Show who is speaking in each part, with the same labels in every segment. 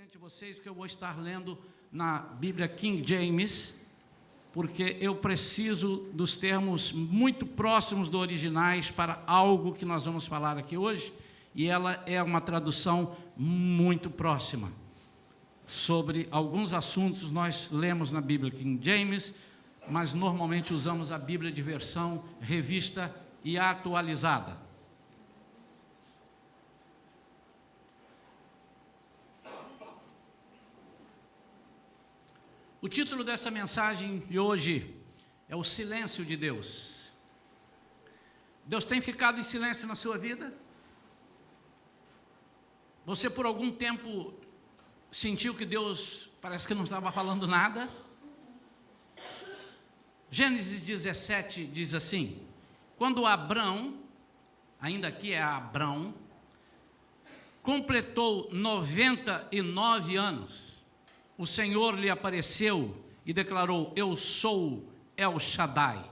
Speaker 1: diferente de vocês, que eu vou estar lendo na Bíblia King James, porque eu preciso dos termos muito próximos do originais para algo que nós vamos falar aqui hoje, e ela é uma tradução muito próxima. Sobre alguns assuntos nós lemos na Bíblia King James, mas normalmente usamos a Bíblia de versão revista e atualizada. O título dessa mensagem de hoje é o silêncio de Deus. Deus tem ficado em silêncio na sua vida? Você por algum tempo sentiu que Deus parece que não estava falando nada? Gênesis 17 diz assim: quando Abrão, ainda aqui é Abrão, completou 99 anos, o Senhor lhe apareceu e declarou: eu sou El Shaddai,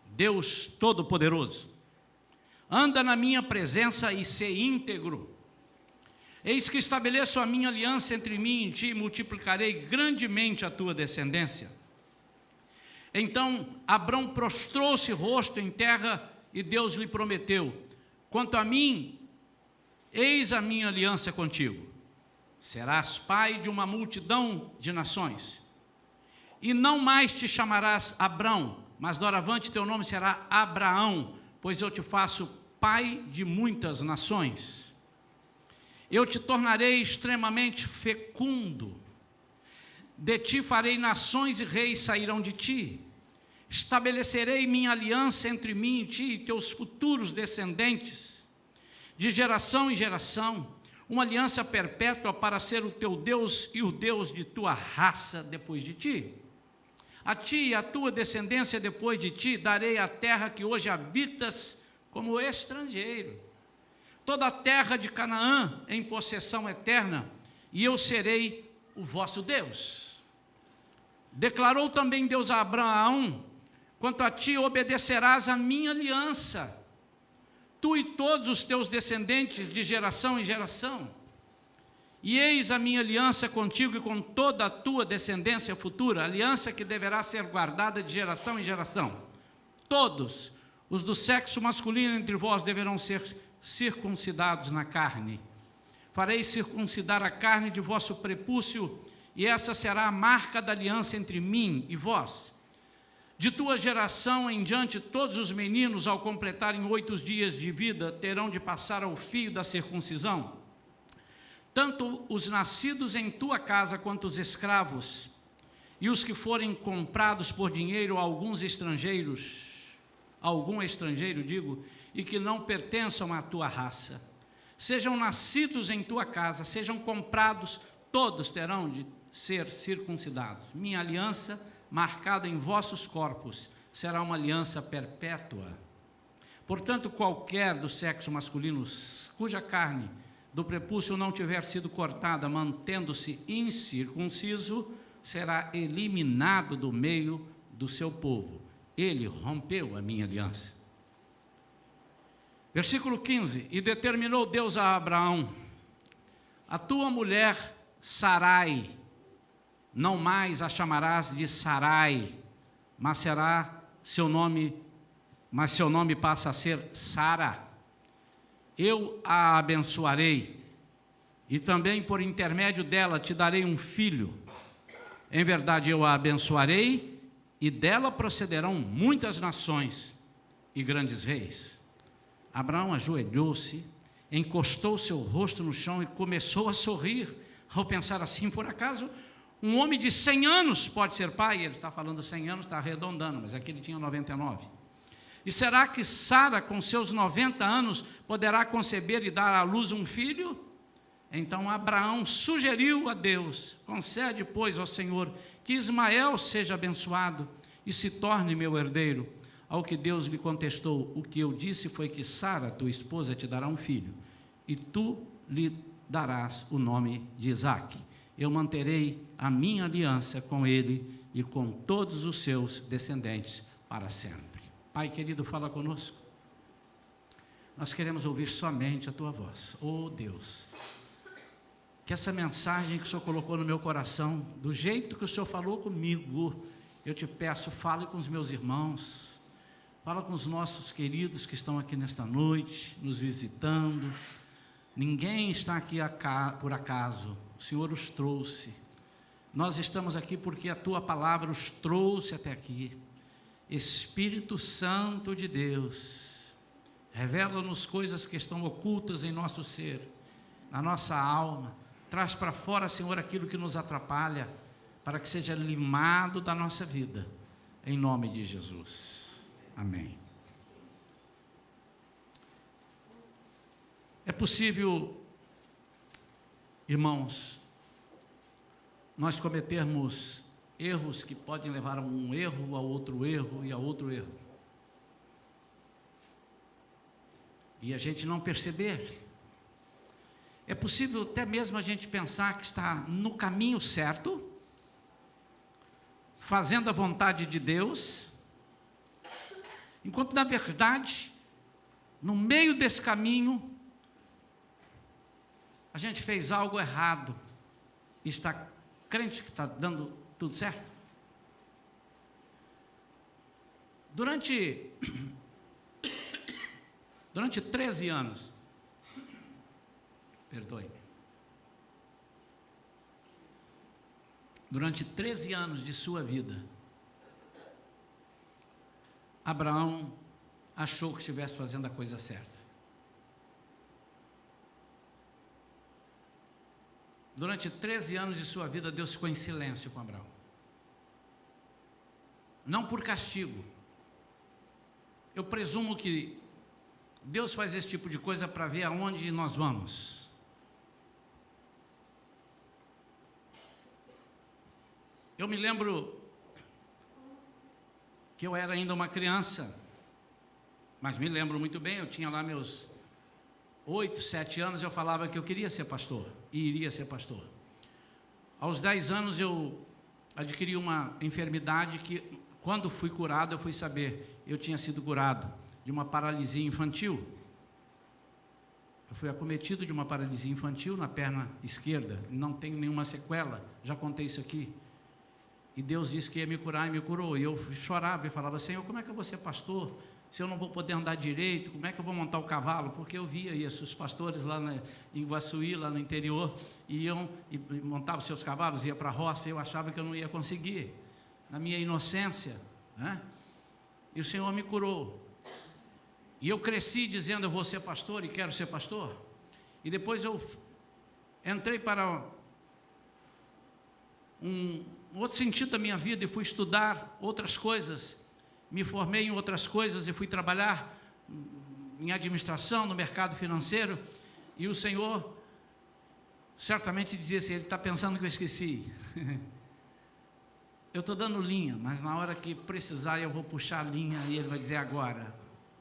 Speaker 1: Deus Todo-Poderoso. Anda na minha presença e sê íntegro. Eis que estabeleço a minha aliança entre mim e ti, e multiplicarei grandemente a tua descendência. Então Abrão prostrou-se rosto em terra, e Deus lhe prometeu: quanto a mim, eis a minha aliança contigo. Serás pai de uma multidão de nações. E não mais te chamarás Abrão, mas doravante teu nome será Abraão, pois eu te faço pai de muitas nações. Eu te tornarei extremamente fecundo. De ti farei nações e reis sairão de ti. Estabelecerei minha aliança entre mim e ti e teus futuros descendentes, de geração em geração, uma aliança perpétua para ser o teu Deus e o Deus de tua raça depois de ti. A ti e a tua descendência depois de ti darei a terra que hoje habitas como estrangeiro, toda a terra de Canaã em possessão eterna, e eu serei o vosso Deus. Declarou também Deus a Abraão: quanto a ti, obedecerás a minha aliança, tu e todos os teus descendentes de geração em geração. E eis a minha aliança contigo e com toda a tua descendência futura, aliança que deverá ser guardada de geração em geração. Todos os do sexo masculino entre vós deverão ser circuncidados na carne. Farei circuncidar a carne de vosso prepúcio, e essa será a marca da aliança entre mim e vós. De tua geração em diante, todos os meninos, ao completarem 8 dias de vida, terão de passar ao fio da circuncisão. Tanto os nascidos em tua casa, quanto os escravos, e os que forem comprados por dinheiro a algum estrangeiro, e que não pertençam à tua raça, sejam nascidos em tua casa, sejam comprados, todos terão de ser circuncidados. Minha aliança, marcada em vossos corpos, será uma aliança perpétua. Portanto, qualquer do sexo masculino, cuja carne do prepúcio não tiver sido cortada, mantendo-se incircunciso, será eliminado do meio do seu povo. Ele rompeu a minha aliança. Versículo 15: e determinou Deus a Abraão: a tua mulher Sarai, não mais a chamarás de Sarai, mas seu nome passa a ser Sara. Eu a abençoarei, e também por intermédio dela te darei um filho. Em verdade eu a abençoarei, e dela procederão muitas nações e grandes reis. Abraão ajoelhou-se, encostou seu rosto no chão e começou a sorrir, ao pensar assim: por acaso um homem de 100 anos pode ser pai? Ele está falando 100 anos, está arredondando, mas aqui ele tinha 99. E será que Sara, com seus 90 anos, poderá conceber e dar à luz um filho? Então Abraão sugeriu a Deus: concede, pois, ó Senhor, que Ismael seja abençoado e se torne meu herdeiro. Ao que Deus lhe contestou: o que eu disse foi que Sara, tua esposa, te dará um filho, e tu lhe darás o nome de Isaque. Eu manterei a minha aliança com ele e com todos os seus descendentes para sempre. Pai querido, fala conosco. Nós queremos ouvir somente a tua voz. Oh Deus, que essa mensagem que o Senhor colocou no meu coração, do jeito que o Senhor falou comigo, eu te peço, fale com os meus irmãos, fala com os nossos queridos que estão aqui nesta noite, nos visitando. Ninguém está aqui por acaso, o Senhor os trouxe. Nós estamos aqui porque a Tua palavra os trouxe até aqui. Espírito Santo de Deus, revela-nos coisas que estão ocultas em nosso ser, na nossa alma. Traz para fora, Senhor, aquilo que nos atrapalha, para que seja limado da nossa vida, em nome de Jesus. Amém. É possível, irmãos, nós cometermos erros que podem levar a um erro, a outro erro e a outro erro. E a gente não perceber. É possível até mesmo a gente pensar que está no caminho certo, fazendo a vontade de Deus, enquanto na verdade, no meio desse caminho, a gente fez algo errado e está crente que está dando tudo certo. Durante 13 anos, perdoe, durante 13 anos de sua vida, Abraão achou que estivesse fazendo a coisa certa. Durante 13 anos de sua vida, Deus ficou em silêncio com Abraão. Não por castigo. Eu presumo que Deus faz esse tipo de coisa para ver aonde nós vamos. Eu me lembro que eu era ainda uma criança, mas me lembro muito bem, eu tinha lá meus 8, 7 anos, eu falava que eu queria ser pastor, e iria ser pastor. Aos 10 anos eu adquiri uma enfermidade que, quando fui curado, eu fui saber, eu tinha sido curado de uma paralisia infantil. Eu fui acometido de uma paralisia infantil na perna esquerda, não tenho nenhuma sequela, já contei isso aqui. E Deus disse que ia me curar e me curou. E eu chorava e falava, Senhor, como é que eu vou ser pastor? Se eu não vou poder andar direito, como é que eu vou montar o cavalo? Porque eu via isso, os pastores lá em Iguaçuí, lá no interior, iam e montavam seus cavalos, ia para a roça, e eu achava que eu não ia conseguir, na minha inocência, né? E o Senhor me curou. E eu cresci dizendo, eu vou ser pastor e quero ser pastor. E depois eu entrei para um outro sentido da minha vida e fui estudar outras coisas. Me formei em outras coisas e fui trabalhar em administração, no mercado financeiro, e o Senhor certamente dizia assim, ele está pensando que eu esqueci. Eu estou dando linha, mas na hora que precisar eu vou puxar a linha e ele vai dizer agora.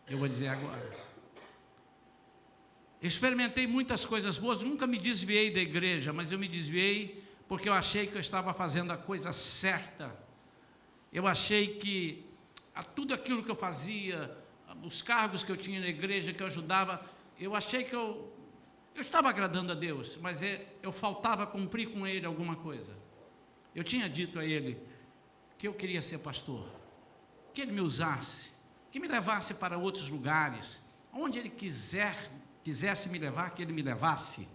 Speaker 1: Eu vou dizer agora. Experimentei muitas coisas boas, nunca me desviei da igreja, mas eu me desviei porque eu achei que eu estava fazendo a coisa certa. Eu achei que tudo aquilo que eu fazia, os cargos que eu tinha na igreja, que eu ajudava, eu achei que eu estava agradando a Deus, mas eu faltava cumprir com Ele alguma coisa. Eu tinha dito a Ele que eu queria ser pastor, que Ele me usasse, que me levasse para outros lugares, onde Ele quisesse me levar, que Ele me levasse.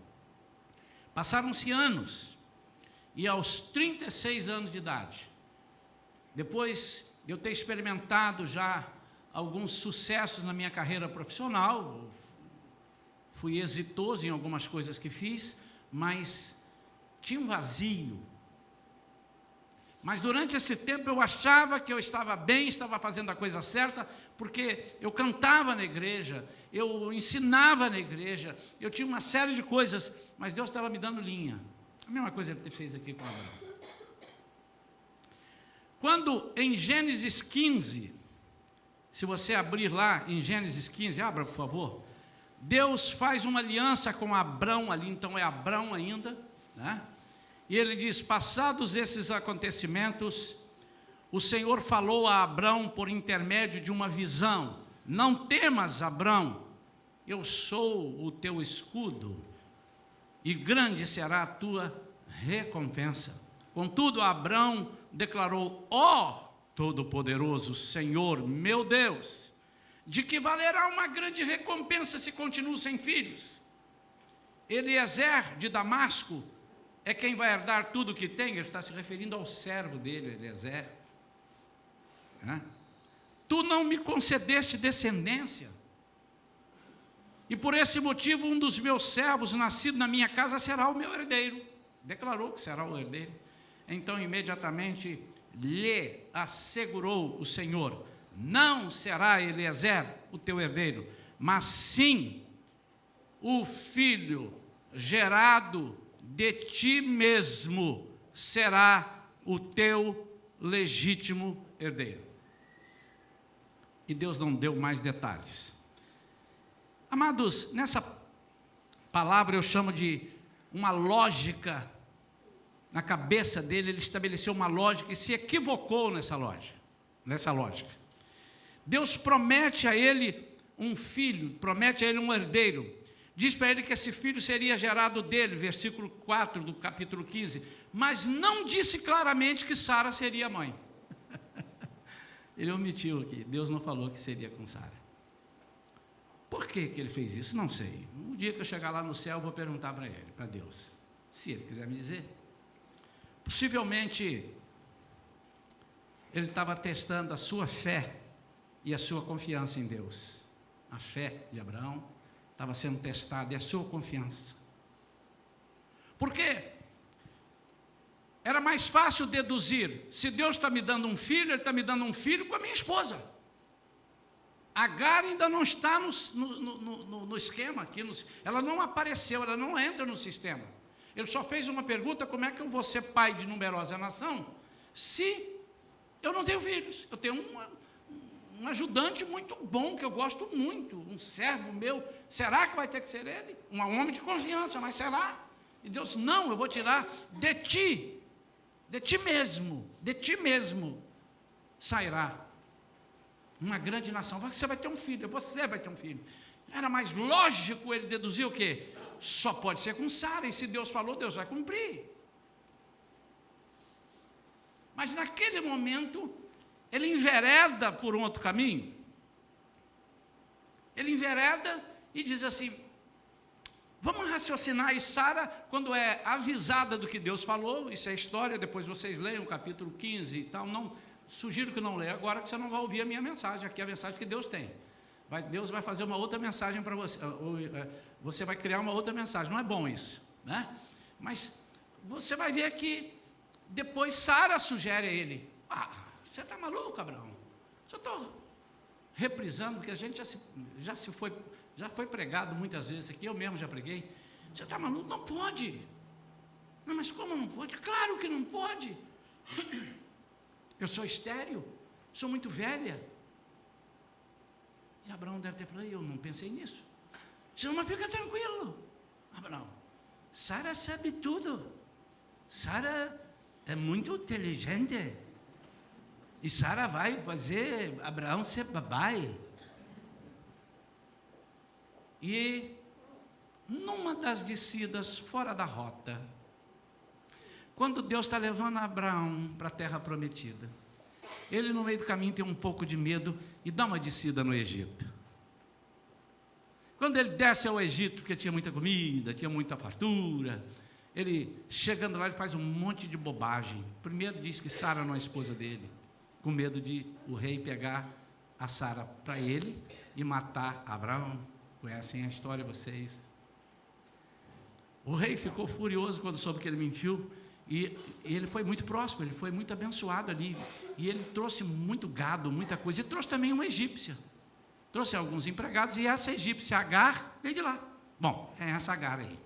Speaker 1: Passaram-se anos, e aos 36 anos de idade, depois de eu ter experimentado já alguns sucessos na minha carreira profissional, fui exitoso em algumas coisas que fiz, mas tinha um vazio. Mas durante esse tempo eu achava que eu estava bem, estava fazendo a coisa certa, porque eu cantava na igreja, eu ensinava na igreja, eu tinha uma série de coisas, mas Deus estava me dando linha. A mesma coisa Ele fez aqui com Abraão. Quando em Gênesis 15, se você abrir lá em Gênesis 15, abra por favor, Deus faz uma aliança com Abrão ali, então é Abrão ainda, né? E ele diz, passados esses acontecimentos, o Senhor falou a Abrão por intermédio de uma visão, não temas, Abrão, eu sou o teu escudo, e grande será a tua recompensa. Contudo, Abrão declarou: ó Todo-Poderoso Senhor, meu Deus, de que valerá uma grande recompensa se continuo sem filhos? Eliezer de Damasco é quem vai herdar tudo o que tem. Ele está se referindo ao servo dele, Eliezer. Tu não me concedeste descendência, e por esse motivo um dos meus servos, nascido na minha casa, será o meu herdeiro. Declarou que será o herdeiro. Então imediatamente lhe assegurou o Senhor: não será Eliezer o teu herdeiro, mas sim o filho gerado de ti mesmo será o teu legítimo herdeiro. E Deus não deu mais detalhes. Amados, nessa palavra eu chamo de uma lógica. Na cabeça dele, ele estabeleceu uma lógica e se equivocou nessa lógica. Deus promete a ele um filho, promete a ele um herdeiro. Diz para ele que esse filho seria gerado dele, versículo 4 do capítulo 15, mas não disse claramente que Sara seria mãe. Ele omitiu aqui, Deus não falou que seria com Sara. Por que ele fez isso? Não sei. Um dia que eu chegar lá no céu, eu vou perguntar para ele, para Deus, se ele quiser me dizer. Possivelmente, ele estava testando a sua fé e a sua confiança em Deus. A fé de Abraão estava sendo testada e a sua confiança. Por quê? Era mais fácil deduzir: se Deus está me dando um filho, Ele está me dando um filho com a minha esposa. Agar ainda não está no esquema aqui, ela não apareceu, ela não entra no sistema. Ele só fez uma pergunta: como é que eu vou ser pai de numerosa nação se eu não tenho filhos? Eu tenho um ajudante muito bom, que eu gosto muito, um servo meu. Será que vai ter que ser ele? Um homem de confiança, mas será? E Deus: não, eu vou tirar de ti mesmo sairá uma grande nação. Você vai ter um filho, você vai ter um filho. Era mais lógico ele deduzir o quê? Só pode ser com Sara, e se Deus falou, Deus vai cumprir. Mas naquele momento, ele envereda por um outro caminho. Ele envereda e diz assim: vamos raciocinar. E Sara, quando é avisada do que Deus falou, isso é história, depois vocês leiam o capítulo 15 e tal, não, sugiro que não leia agora, que você não vai ouvir a minha mensagem, aqui é a mensagem que Deus tem. Deus vai fazer uma outra mensagem para você, você vai criar uma outra mensagem, não é bom isso, né? Mas você vai ver que depois Sara sugere a ele: você está maluco, Abraão? Só estou reprisando, porque a gente já foi pregado muitas vezes aqui, eu mesmo já preguei. Você está maluco? Não pode. Não, mas como não pode? Claro que não pode. Eu sou estéril, sou muito velha. E Abraão deve ter falado: eu não pensei nisso. Disse: mas fica tranquilo, Abraão, Sara sabe tudo. Sara é muito inteligente. E Sara vai fazer Abraão ser papai. E numa das descidas fora da rota, quando Deus está levando Abraão para a terra prometida, ele no meio do caminho tem um pouco de medo e dá uma descida no Egito. Quando ele desce ao Egito, porque tinha muita comida, tinha muita fartura, ele chegando lá, ele faz um monte de bobagem. Primeiro diz que Sara não é esposa dele, com medo de o rei pegar a Sara para ele e matar Abraão. Conhecem a história vocês? O rei ficou furioso quando soube que ele mentiu, e ele foi muito próximo, ele foi muito abençoado ali, e ele trouxe muito gado, muita coisa, e trouxe também uma egípcia, trouxe alguns empregados, e essa egípcia, Agar, veio de lá. Bom, é essa Agar aí.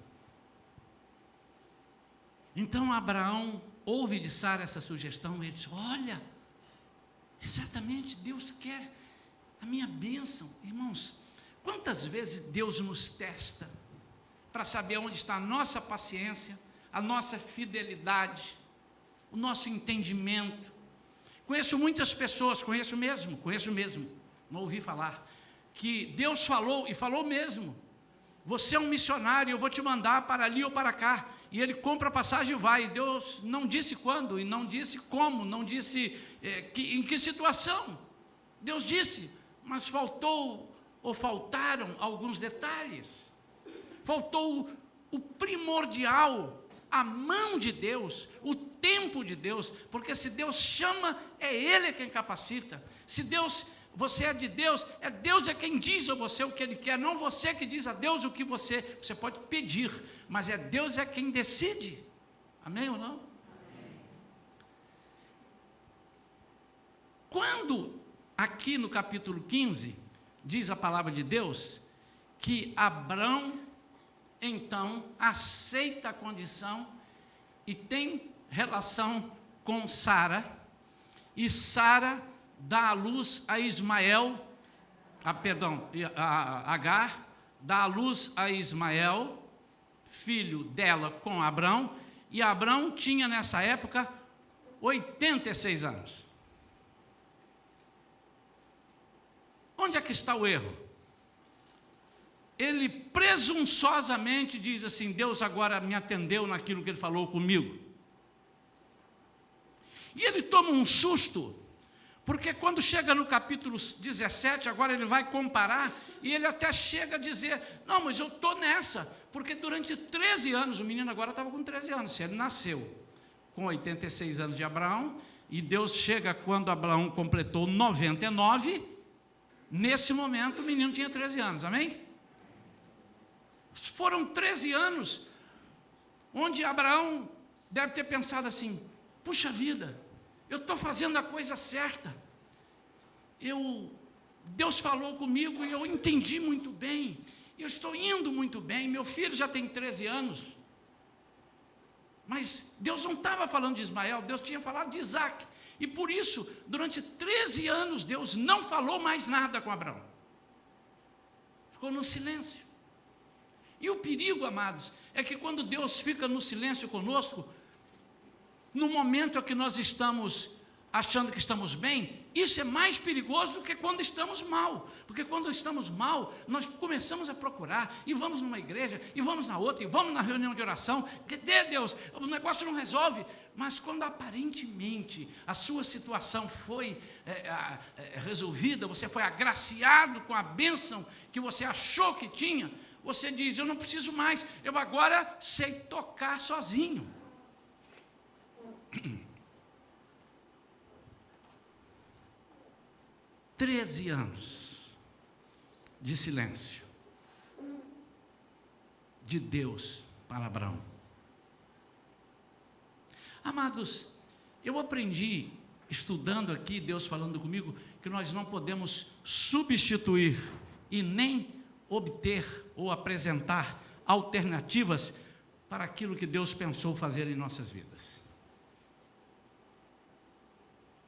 Speaker 1: Então Abraão ouve de Sara essa sugestão, e ele diz: olha, exatamente, Deus quer a minha bênção. Irmãos, quantas vezes Deus nos testa para saber onde está a nossa paciência, a nossa fidelidade, o nosso entendimento. Conheço muitas pessoas, conheço mesmo, não ouvi falar, que Deus falou, e falou mesmo, você é um missionário, eu vou te mandar para ali ou para cá. E ele compra a passagem e vai. Deus não disse quando, e não disse como, não disse em que situação. Deus disse, mas faltaram alguns detalhes. Faltou o primordial, a mão de Deus, o tempo de Deus, porque se Deus chama, é Ele quem capacita. Se você é de Deus é quem diz a você o que Ele quer, não você que diz a Deus o que você pode pedir, mas Deus é quem decide. Amém ou não? Amém. Quando, aqui no capítulo 15, diz a palavra de Deus, que Abrão, então, aceita a condição e tem relação com Sara, e Sara dá à luz a Ismael, a Agar, dá à luz a Ismael, filho dela com Abrão, e Abrão tinha nessa época 86 anos. Onde é que está o erro? Ele presunçosamente diz assim, Deus agora me atendeu naquilo que Ele falou comigo. E ele toma um susto, porque quando chega no capítulo 17, agora ele vai comparar, e ele até chega a dizer, não, mas eu estou nessa, porque durante 13 anos, o menino agora estava com 13 anos, ele nasceu com 86 anos de Abraão, e Deus chega quando Abraão completou 99, nesse momento o menino tinha 13 anos, amém? Foram 13 anos, onde Abraão deve ter pensado assim, puxa vida, eu estou fazendo a coisa certa, Deus falou comigo e eu entendi muito bem, eu estou indo muito bem, meu filho já tem 13 anos, mas Deus não estava falando de Ismael, Deus tinha falado de Isaac, e por isso, durante 13 anos, Deus não falou mais nada com Abraão, ficou no silêncio. E o perigo, amados, é que quando Deus fica no silêncio conosco, no momento em que nós estamos achando que estamos bem, isso é mais perigoso do que quando estamos mal, porque quando estamos mal, nós começamos a procurar, e vamos numa igreja, e vamos na outra, e vamos na reunião de oração, cadê Deus? O negócio não resolve, mas quando aparentemente a sua situação foi resolvida, você foi agraciado com a bênção que você achou que tinha, você diz, eu não preciso mais, eu agora sei tocar sozinho. 13 anos de silêncio de Deus para Abraão. Amados, eu aprendi, estudando aqui, Deus falando comigo, que nós não podemos substituir e nem obter ou apresentar alternativas para aquilo que Deus pensou fazer em nossas vidas.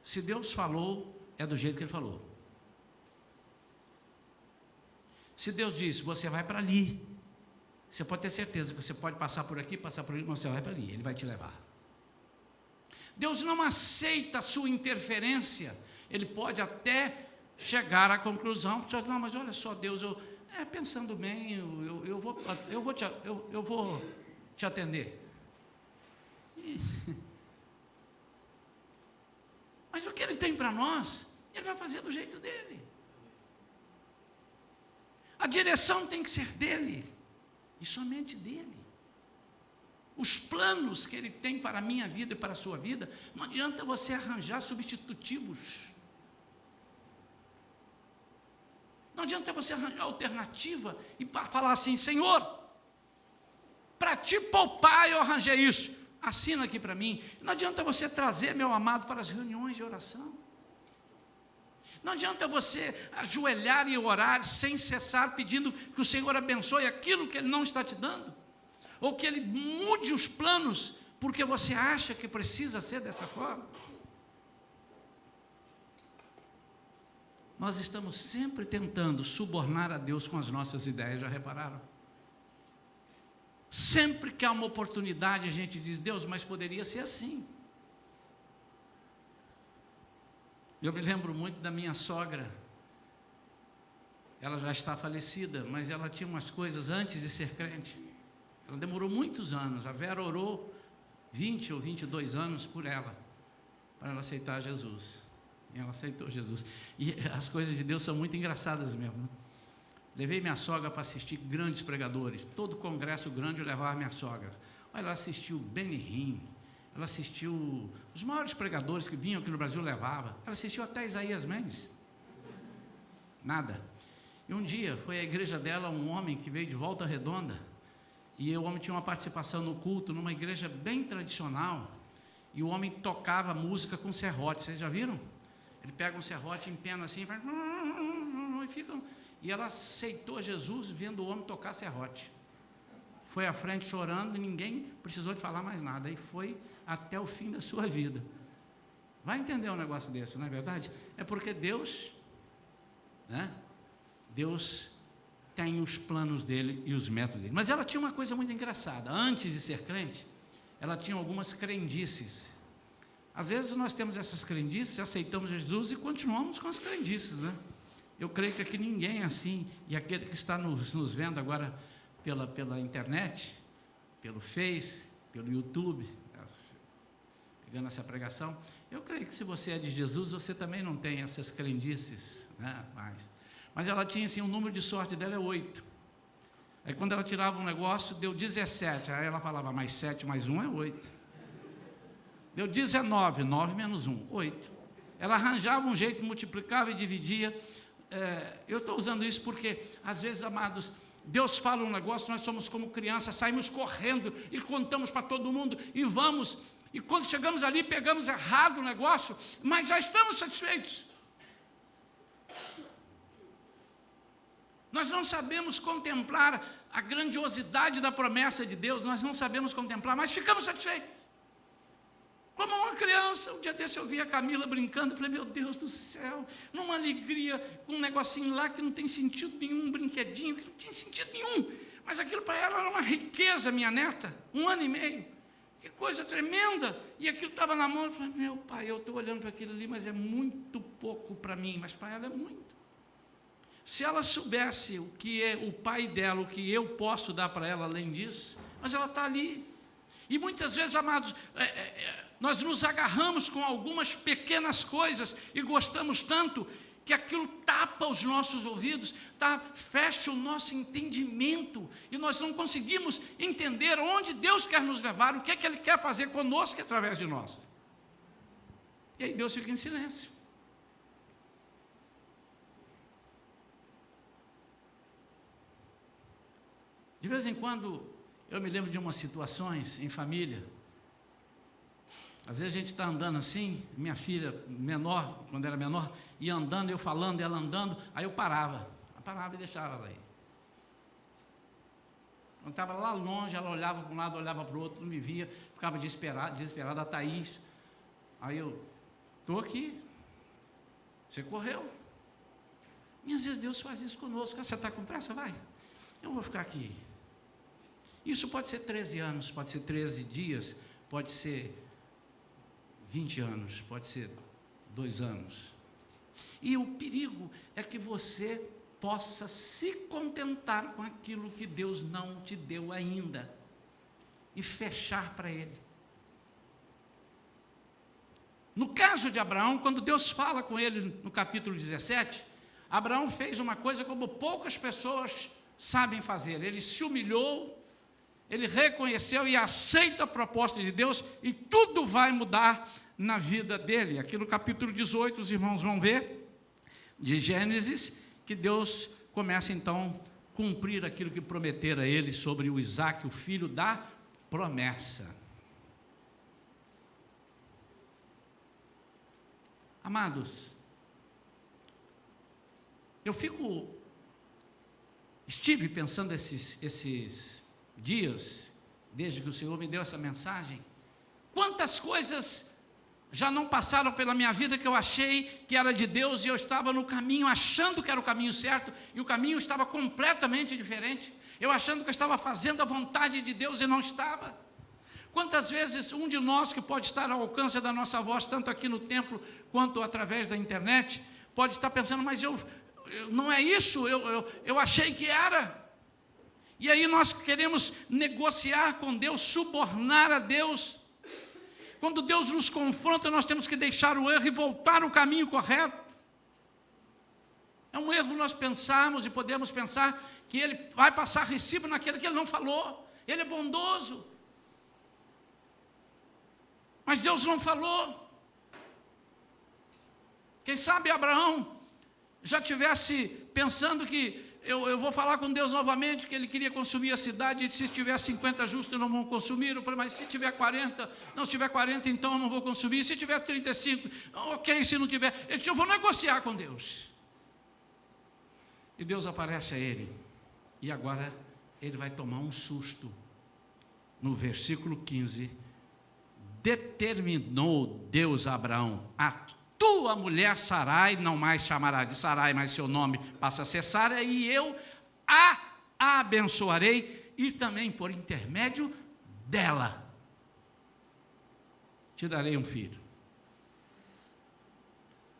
Speaker 1: Se Deus falou, é do jeito que Ele falou. Se Deus diz, você vai para ali, você pode ter certeza que você pode passar por aqui, passar por ali, mas você vai para ali, Ele vai te levar. Deus não aceita a sua interferência, Ele pode até chegar à conclusão, não, mas olha só, Deus, pensando bem, eu vou te atender. Mas o que Ele tem para nós, Ele vai fazer do jeito dEle. A direção tem que ser dEle, e somente dEle. Os planos que Ele tem para a minha vida e para a sua vida, não adianta você arranjar substitutivos. Não adianta você arranjar alternativa e falar assim, Senhor, para te poupar eu arranjei isso, assina aqui para mim. Não adianta você trazer meu amado para as reuniões de oração. Não adianta você ajoelhar e orar sem cessar, pedindo que o Senhor abençoe aquilo que Ele não está te dando, ou que Ele mude os planos, porque você acha que precisa ser dessa forma. Nós estamos sempre tentando subornar a Deus com as nossas ideias, já repararam? Sempre que há uma oportunidade, a gente diz, Deus, mas poderia ser assim. Eu me lembro muito da minha sogra. ela já está falecida, mas ela tinha umas coisas antes de ser crente. Ela demorou muitos anos. A Vera orou 20 ou 22 anos por ela, para ela aceitar Jesus. E ela aceitou Jesus. E as coisas de Deus são muito engraçadas mesmo, né? Levei minha sogra para assistir grandes pregadores. Todo congresso grande eu levava minha sogra. Olha, ela assistiu Benny Hinn, ela assistiu os maiores pregadores que vinham aqui no Brasil, levava. Ela assistiu até Isaías Mendes. Nada. E um dia foi à igreja dela um homem que veio de Volta Redonda. E o homem tinha uma participação no culto, numa igreja bem tradicional. E o homem tocava música com serrote. Vocês já viram? Ele pega um serrote, empena assim e faz... E fica... E ela aceitou Jesus vendo o homem tocar serrote. Foi à frente chorando e ninguém precisou de falar mais nada. E foi até o fim da sua vida. Vai entender um negócio desse, não é verdade? É porque Deus, né? Deus tem os planos dele e os métodos dele. Mas ela tinha uma coisa muito engraçada. Antes de ser crente, ela tinha algumas crendices. Às vezes nós temos essas crendices, aceitamos Jesus e continuamos com as crendices, né? Eu creio que aqui ninguém é assim, e aquele que está nos vendo agora pela internet, pelo Face, pelo YouTube, pegando essa pregação, eu creio que se você é de Jesus, você também não tem essas crendices, né? Mas ela tinha assim, o número de sorte dela é 8. Aí quando ela tirava um negócio, deu 17, aí ela falava, mais 7 mais 1 é 8. Deu 19, 9 menos 1, 8. Ela arranjava um jeito, multiplicava e dividia. Eu estou usando isso porque, às vezes, amados, Deus fala um negócio, nós somos como crianças, saímos correndo e contamos para todo mundo e vamos, e quando chegamos ali, pegamos errado o negócio, mas já estamos satisfeitos. Nós não sabemos contemplar a grandiosidade da promessa de Deus, nós não sabemos contemplar, mas ficamos satisfeitos. Como uma criança, um dia desse eu vi a Camila brincando, eu falei, meu Deus do céu, numa alegria, com um negocinho lá que não tem sentido nenhum, um brinquedinho que não tem sentido nenhum, mas aquilo para ela era uma riqueza, minha neta, 1 ano e meio, que coisa tremenda, e aquilo estava na mão, eu falei, meu pai, eu estou olhando para aquilo ali, mas é muito pouco para mim, mas para ela é muito. Se ela soubesse o que é o pai dela, o que eu posso dar para ela além disso, mas ela está ali. E muitas vezes, amados, nós nos agarramos com algumas pequenas coisas e gostamos tanto que aquilo tapa os nossos ouvidos, fecha o nosso entendimento e nós não conseguimos entender onde Deus quer nos levar, o que é que Ele quer fazer conosco através de nós. E aí Deus fica em silêncio. De vez em quando, eu me lembro de umas situações em família. Às vezes a gente está andando assim, minha filha menor, quando era menor, ia andando, eu falando, ela andando, aí eu parava e deixava ela aí. Quando estava lá longe, ela olhava para um lado, olhava para o outro, não me via, ficava desesperada, a Thaís. Aí eu, estou aqui, você correu. E às vezes Deus faz isso conosco, você está com pressa? Vai, eu vou ficar aqui. Isso pode ser 13 anos, pode ser 13 dias, pode ser 20 anos, pode ser 2 anos. E o perigo é que você possa se contentar com aquilo que Deus não te deu ainda e fechar para Ele. No caso de Abraão, quando Deus fala com ele no capítulo 17, Abraão fez uma coisa como poucas pessoas sabem fazer. Ele se humilhou, ele reconheceu e aceita a proposta de Deus e tudo vai mudar na vida dele. Aqui no capítulo 18, os irmãos vão ver, de Gênesis, que Deus começa então a cumprir aquilo que prometera a ele sobre o Isaque, o filho da promessa. Amados, estive pensando esses dias, desde que o Senhor me deu essa mensagem, quantas coisas já não passaram pela minha vida que eu achei que era de Deus e eu estava no caminho, achando que era o caminho certo, e o caminho estava completamente diferente, eu achando que eu estava fazendo a vontade de Deus e não estava. Quantas vezes um de nós que pode estar ao alcance da nossa voz, tanto aqui no templo, quanto através da internet, pode estar pensando, mas não é isso, eu achei que era. E aí nós queremos negociar com Deus, subornar a Deus. Quando Deus nos confronta, nós temos que deixar o erro e voltar ao caminho correto. É um erro nós pensarmos e podemos pensar que Ele vai passar recibo naquele que Ele não falou. Ele é bondoso. Mas Deus não falou. Quem sabe Abraão já tivesse pensando que eu vou falar com Deus novamente, que ele queria consumir a cidade, e se tiver 50 justos não vão consumir. Eu falei, mas se tiver 40, não, se tiver 40 então eu não vou consumir, se tiver 35, ok, se não tiver, ele disse, eu vou negociar com Deus. E Deus aparece a ele, e agora ele vai tomar um susto. No versículo 15, determinou Deus a Abraão, a tua mulher Sarai não mais chamará de Sarai, mas seu nome passa a ser Sara, e eu a abençoarei, e também por intermédio dela te darei um filho.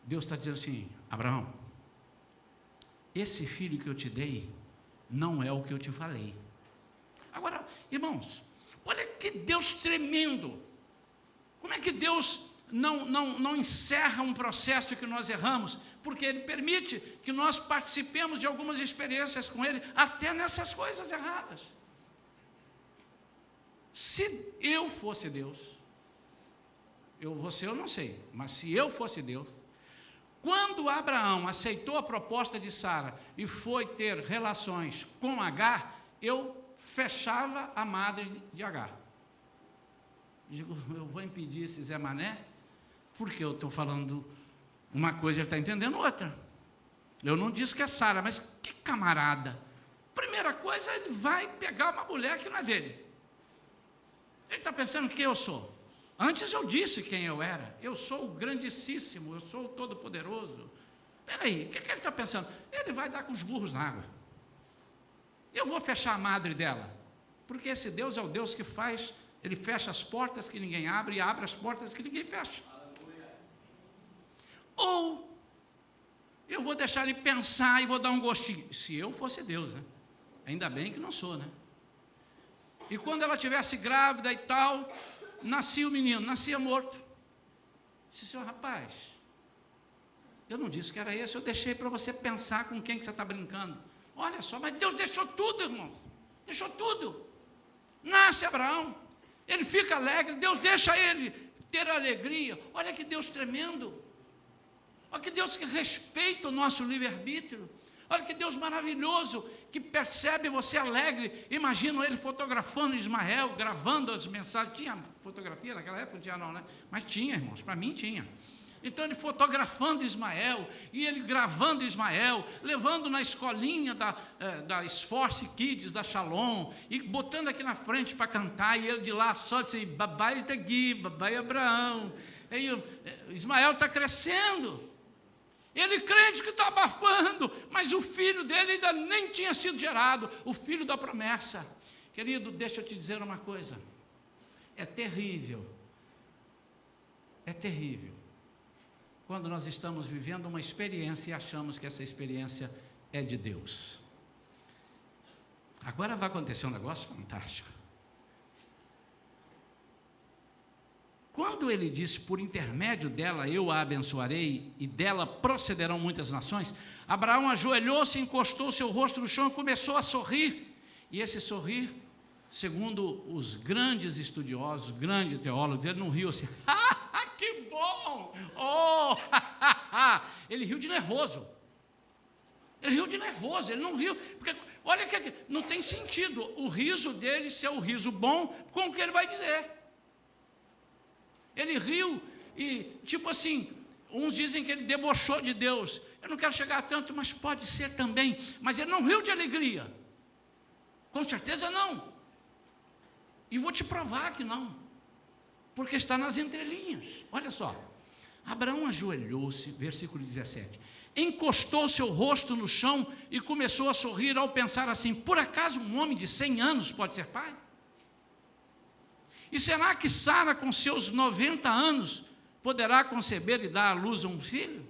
Speaker 1: Deus está dizendo assim, Abraão, esse filho que eu te dei não é o que eu te falei. Agora, irmãos, olha que Deus tremendo. Como é que Deus não encerra um processo que nós erramos? Porque Ele permite que nós participemos de algumas experiências com Ele, até nessas coisas erradas. Se eu fosse Deus, você eu não sei, mas se eu fosse Deus, quando Abraão aceitou a proposta de Sara e foi ter relações com Agar, eu fechava a madre de Agar. Digo, eu vou impedir esse Zé Mané, porque eu estou falando uma coisa e ele está entendendo outra. Eu não disse que é Sara, mas que camarada. Primeira coisa, ele vai pegar uma mulher que não é dele. Ele está pensando quem eu sou. Antes eu disse quem eu era. Eu sou o grandíssimo, eu sou o todo-poderoso. Espera aí, o que ele está pensando? Ele vai dar com os burros na água. Eu vou fechar a madre dela, porque esse Deus é o Deus que faz, Ele fecha as portas que ninguém abre e abre as portas que ninguém fecha. Ou eu vou deixar ele pensar e vou dar um gostinho. Se eu fosse Deus, né? Ainda bem que não sou, né? E quando ela estivesse grávida e tal, nascia o menino, nascia morto. Disse, senhor, rapaz, eu não disse que era esse, eu deixei para você pensar com quem que você está brincando. Olha só, mas Deus deixou tudo, irmãos. Deixou tudo. Nasce Abraão, ele fica alegre, Deus deixa ele ter alegria. Olha que Deus tremendo. Olha que Deus que respeita o nosso livre-arbítrio. Olha que Deus maravilhoso, que percebe você alegre. Imagino ele fotografando Ismael, gravando as mensagens. Tinha fotografia naquela época? Não tinha não, né? Mas tinha, irmãos, para mim tinha. Então ele fotografando Ismael, e ele gravando Ismael, levando na escolinha da Esforce Kids, da Shalom, e botando aqui na frente para cantar, e ele de lá só disse, babai está aqui, babai Abraão. Aí Ismael está crescendo. Ele crente que está abafando, mas o filho dele ainda nem tinha sido gerado, o filho da promessa. Querido, deixa eu te dizer uma coisa, é terrível, quando nós estamos vivendo uma experiência e achamos que essa experiência é de Deus. Agora vai acontecer um negócio fantástico. Quando ele disse, por intermédio dela eu a abençoarei, e dela procederão muitas nações, Abraão ajoelhou-se, encostou seu rosto no chão e começou a sorrir. E esse sorrir, segundo os grandes estudiosos, grandes teólogos, ele não riu assim, que bom, oh, ele riu de nervoso. Ele não riu, porque olha que não tem sentido o riso dele ser o riso bom com o que ele vai dizer. Ele riu e, tipo assim, uns dizem que ele debochou de Deus. Eu não quero chegar a tanto, mas pode ser também. Mas ele não riu de alegria. Com certeza não. E vou te provar que não. Porque está nas entrelinhas. Olha só. Abraão ajoelhou-se, versículo 17. Encostou seu rosto no chão e começou a sorrir ao pensar assim, por acaso um homem de 100 anos pode ser pai? E será que Sara, com seus 90 anos, poderá conceber e dar à luz um filho?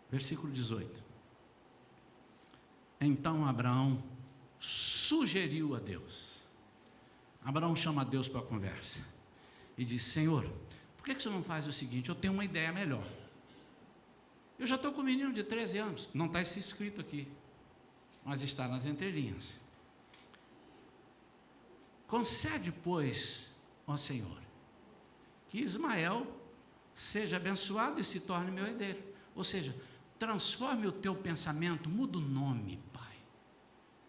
Speaker 1: Versículo 18. Então Abraão sugeriu a Deus. Abraão chama Deus para a conversa e diz: Senhor, por que você não faz o seguinte? Eu tenho uma ideia melhor. Eu já estou com um menino de 13 anos. Não está isso escrito aqui, mas está nas entrelinhas. Concede, pois, ó Senhor, que Ismael seja abençoado e se torne meu herdeiro. Ou seja, transforme o teu pensamento, muda o nome, Pai.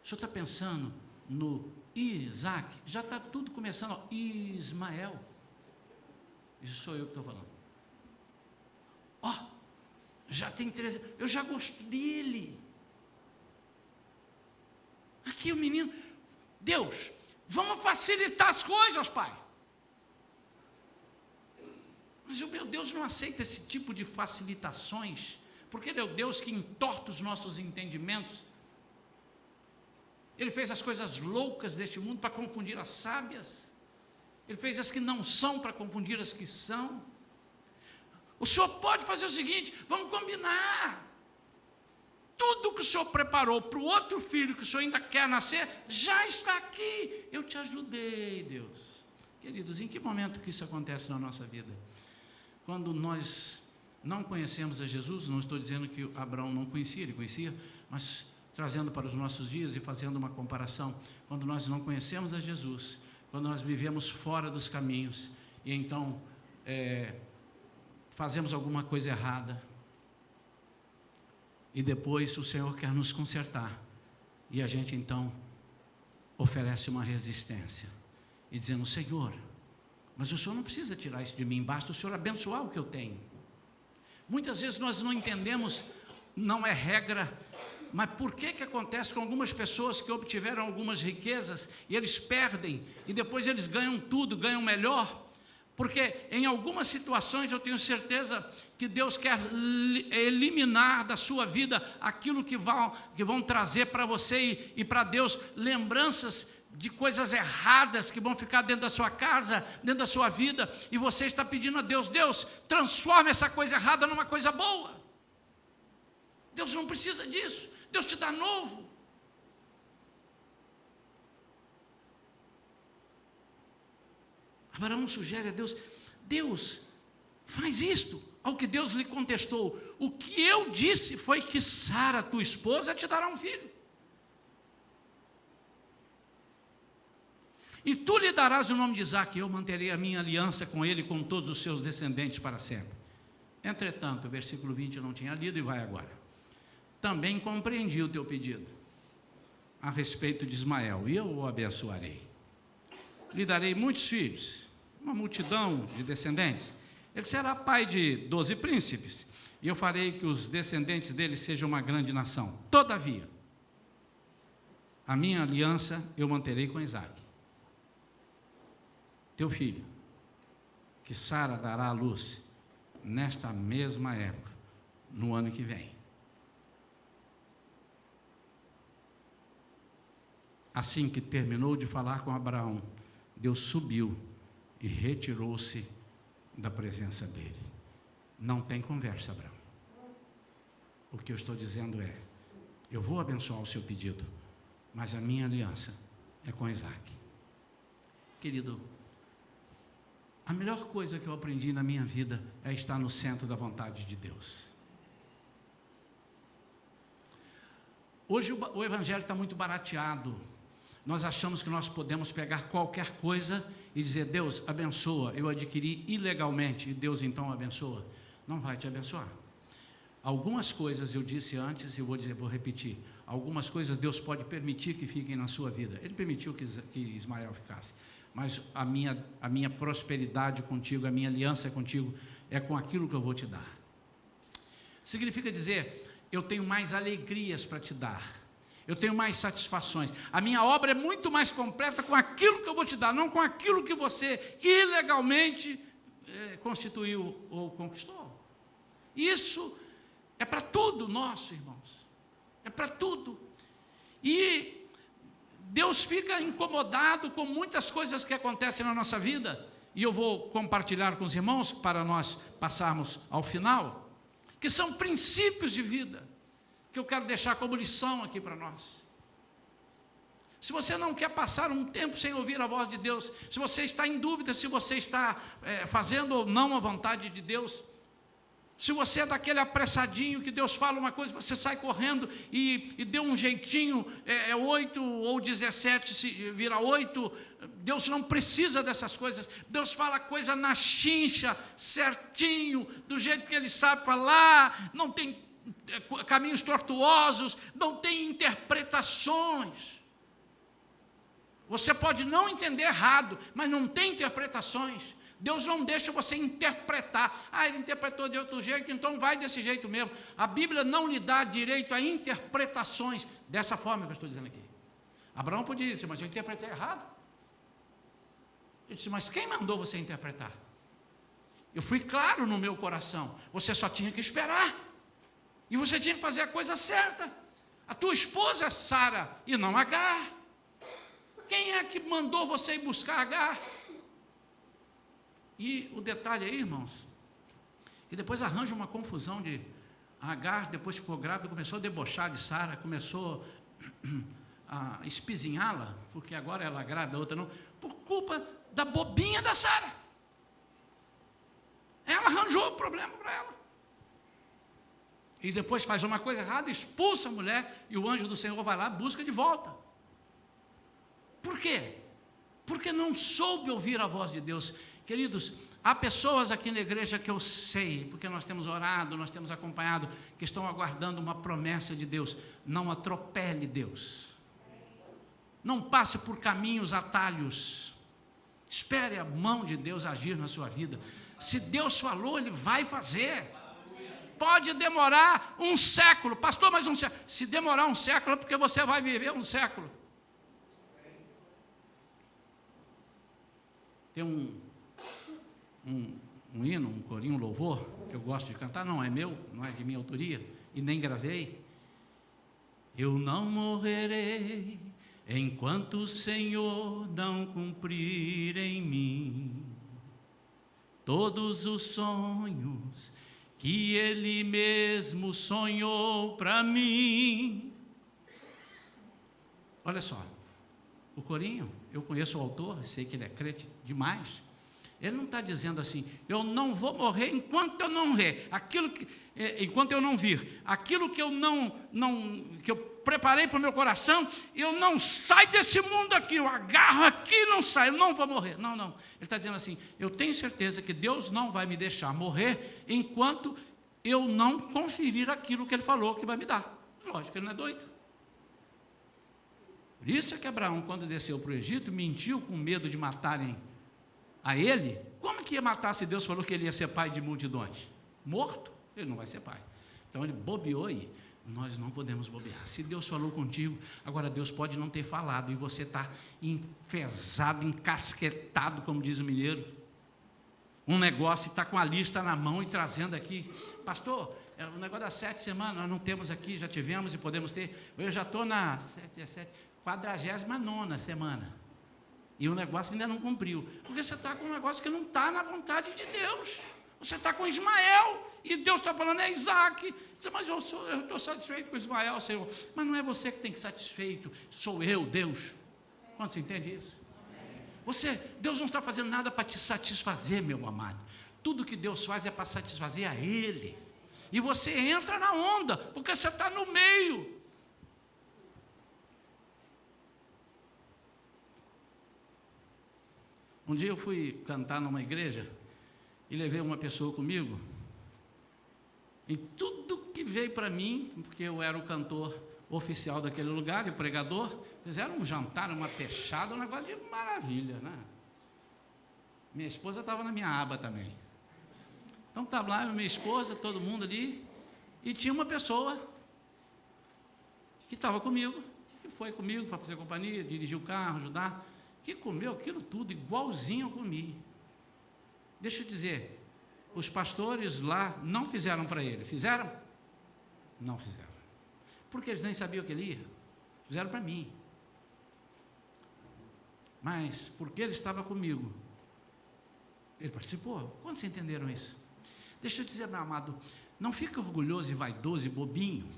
Speaker 1: O senhor está pensando no Isaac, já está tudo começando, ó, Ismael. Isso sou eu que estou falando. Ó, já tem 13, eu já gosto dele. Aqui o menino, Deus, vamos facilitar as coisas, Pai. Mas o meu Deus não aceita esse tipo de facilitações, porque Ele é o Deus que entorta os nossos entendimentos. Ele fez as coisas loucas deste mundo para confundir as sábias. Ele fez as que não são para confundir as que são. O Senhor pode fazer o seguinte, vamos combinar. Tudo que o Senhor preparou para o outro filho que o Senhor ainda quer nascer, já está aqui. Eu te ajudei, Deus. Queridos, em que momento que isso acontece na nossa vida? Quando nós não conhecemos a Jesus, não estou dizendo que Abraão não conhecia, ele conhecia, mas trazendo para os nossos dias e fazendo uma comparação, quando nós não conhecemos a Jesus, quando nós vivemos fora dos caminhos, e então fazemos alguma coisa errada, e depois o Senhor quer nos consertar, e a gente então oferece uma resistência, e dizendo: Senhor, mas o Senhor não precisa tirar isso de mim, basta o Senhor abençoar o que eu tenho. Muitas vezes nós não entendemos, não é regra, mas por que acontece com algumas pessoas que obtiveram algumas riquezas, e eles perdem, e depois eles ganham tudo, ganham melhor? Porque em algumas situações eu tenho certeza que Deus quer eliminar da sua vida aquilo que vão trazer para você e para Deus lembranças de coisas erradas que vão ficar dentro da sua casa, dentro da sua vida, e você está pedindo a Deus: Deus, transforma essa coisa errada numa coisa boa. Deus não precisa disso, Deus te dá novo. Abraão sugere a Deus: Deus, faz isto. Ao que Deus lhe contestou: o que eu disse foi que Sara, tua esposa, te dará um filho. E tu lhe darás o nome de Isaque, e eu manterei a minha aliança com ele e com todos os seus descendentes para sempre. Entretanto, o versículo 20 eu não tinha lido e vai agora. Também compreendi o teu pedido a respeito de Ismael, e eu o abençoarei. Lhe darei muitos filhos, uma multidão de descendentes. Ele será pai de 12 príncipes, e eu farei que os descendentes dele sejam uma grande nação. Todavia, a minha aliança eu manterei com Isaque, teu filho, que Sara dará à luz nesta mesma época, no ano que vem. Assim que terminou de falar com Abraão, Deus subiu e retirou-se da presença dele. Não tem conversa, Abraão. O que eu estou dizendo é: eu vou abençoar o seu pedido, mas a minha aliança é com Isaque. Querido, a melhor coisa que eu aprendi na minha vida é estar no centro da vontade de Deus. Hoje o evangelho está muito barateado. Nós achamos que nós podemos pegar qualquer coisa e dizer: Deus, abençoa, eu adquiri ilegalmente, e Deus então abençoa. Não vai te abençoar. Algumas coisas eu disse antes e vou repetir. Algumas coisas Deus pode permitir que fiquem na sua vida. Ele permitiu que Ismael ficasse. Mas a minha prosperidade contigo, a minha aliança contigo, é com aquilo que eu vou te dar. Significa dizer: eu tenho mais alegrias para te dar, eu tenho mais satisfações, a minha obra é muito mais completa com aquilo que eu vou te dar, não com aquilo que você ilegalmente constituiu ou conquistou. Isso é para tudo nosso, irmãos, é para tudo. E Deus fica incomodado com muitas coisas que acontecem na nossa vida, e eu vou compartilhar com os irmãos para nós passarmos ao final. que são princípios de vida, que eu quero deixar como lição aqui para nós. Se você não quer passar um tempo sem ouvir a voz de Deus, se você está em dúvida se você está fazendo ou não a vontade de Deus, se você é daquele apressadinho que Deus fala uma coisa, você sai correndo e deu um jeitinho, 8 ou 17, se vira 8, Deus não precisa dessas coisas. Deus fala coisa na chincha, certinho, do jeito que Ele sabe falar, não tem caminhos tortuosos, não tem interpretações. Você pode não entender errado, mas não tem interpretações. Deus não deixa você interpretar. Ele interpretou de outro jeito, então vai desse jeito mesmo. A Bíblia não lhe dá direito a interpretações dessa forma que eu estou dizendo aqui. Abraão podia dizer, mas eu interpretei errado. Ele disse, mas quem mandou você interpretar? Eu fui claro no meu coração. Você só tinha que esperar. E você tinha que fazer a coisa certa. A tua esposa é Sara e não Agar. Quem é que mandou você ir buscar Agar? E o detalhe aí, irmãos, que depois arranja uma confusão de Agar, depois ficou grávida, começou a debochar de Sara, começou a espizinhá-la, porque agora ela é grávida, a outra não, por culpa da bobinha da Sara. Ela arranjou o problema para ela. E depois faz uma coisa errada, expulsa a mulher, e o anjo do Senhor vai lá e busca de volta. Por quê? Porque não soube ouvir a voz de Deus. Queridos, há pessoas aqui na igreja que eu sei, porque nós temos orado, nós temos acompanhado, que estão aguardando uma promessa de Deus. Não atropele Deus. Não passe por caminhos, atalhos. Espere a mão de Deus agir na sua vida. Se Deus falou, Ele vai fazer. Pode demorar um século. Pastor, mas um século. Se demorar um século, é porque você vai viver um século. Tem um hino, um corinho, um louvor, que eu gosto de cantar, não é meu, não é de minha autoria, e nem gravei. Eu não morrerei, enquanto o Senhor não cumprir em mim todos os sonhos que Ele mesmo sonhou para mim. Olha só, o corinho, eu conheço o autor, sei que ele é crente demais. Ele não está dizendo assim, eu não vou morrer enquanto eu não ver, enquanto eu não vir, aquilo que que eu preparei para o meu coração, eu não saio desse mundo aqui, eu agarro aqui e não saio, eu não vou morrer. Não, ele está dizendo assim, eu tenho certeza que Deus não vai me deixar morrer enquanto eu não conferir aquilo que Ele falou que vai me dar. Lógico, Ele não é doido. Por isso é que Abraão, quando desceu para o Egito, mentiu com medo de matarem a ele. Como que ia matar se Deus falou que ele ia ser pai de multidões? Morto? Ele não vai ser pai. Então ele bobeou aí. Nós não podemos bobear. Se Deus falou contigo, agora Deus pode não ter falado, e você está enfesado, encasquetado, como diz o mineiro. Um negócio, está com a lista na mão e trazendo aqui. Pastor, o negócio das 7 semanas, nós não temos aqui, já tivemos e podemos ter. Eu já estou na 49ª semana. E o negócio ainda não cumpriu. Porque você está com um negócio que não está na vontade de Deus. Você está com Ismael, e Deus está falando, é Isaac. Você, mas eu estou satisfeito com Ismael, Senhor. Mas não é você que tem que ser satisfeito, sou eu, Deus. Quando você entende isso? Deus não está fazendo nada para te satisfazer, meu amado. Tudo que Deus faz é para satisfazer a Ele. E você entra na onda, porque você está no meio. Um dia eu fui cantar numa igreja e levei uma pessoa comigo, e tudo que veio para mim, porque eu era o cantor oficial daquele lugar e o pregador, fizeram um jantar, uma peixada, um negócio de maravilha, né? Minha esposa estava na minha aba também. Então estava lá minha esposa, todo mundo ali, e tinha uma pessoa que estava comigo, que foi comigo para fazer companhia, dirigir o carro, ajudar, que comeu aquilo tudo igualzinho eu comi. Deixa eu dizer, os pastores lá não fizeram para ele. Fizeram? Não fizeram. Porque eles nem sabiam que ele ia. Fizeram para mim. Mas, porque ele estava comigo, ele participou. Quando vocês entenderam isso? Deixa eu dizer, meu amado, não fica orgulhoso e vaidoso e bobinho,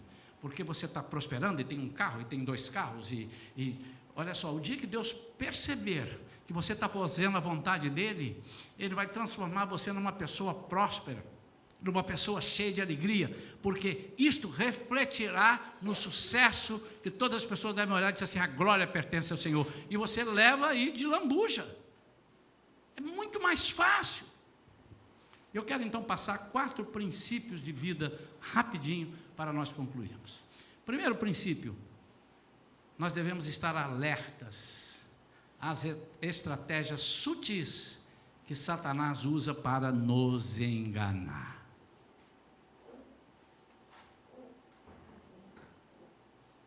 Speaker 1: porque você está prosperando e tem um carro e tem 2 carros e olha só, o dia que Deus perceber que você está fazendo a vontade dEle, Ele vai transformar você numa pessoa próspera, numa pessoa cheia de alegria, porque isto refletirá no sucesso que todas as pessoas devem olhar e dizer assim, a glória pertence ao Senhor, e você leva aí de lambuja, é muito mais fácil. Eu quero então passar 4 princípios de vida rapidinho para nós concluirmos. Primeiro princípio, nós devemos estar alertas às estratégias sutis que Satanás usa para nos enganar.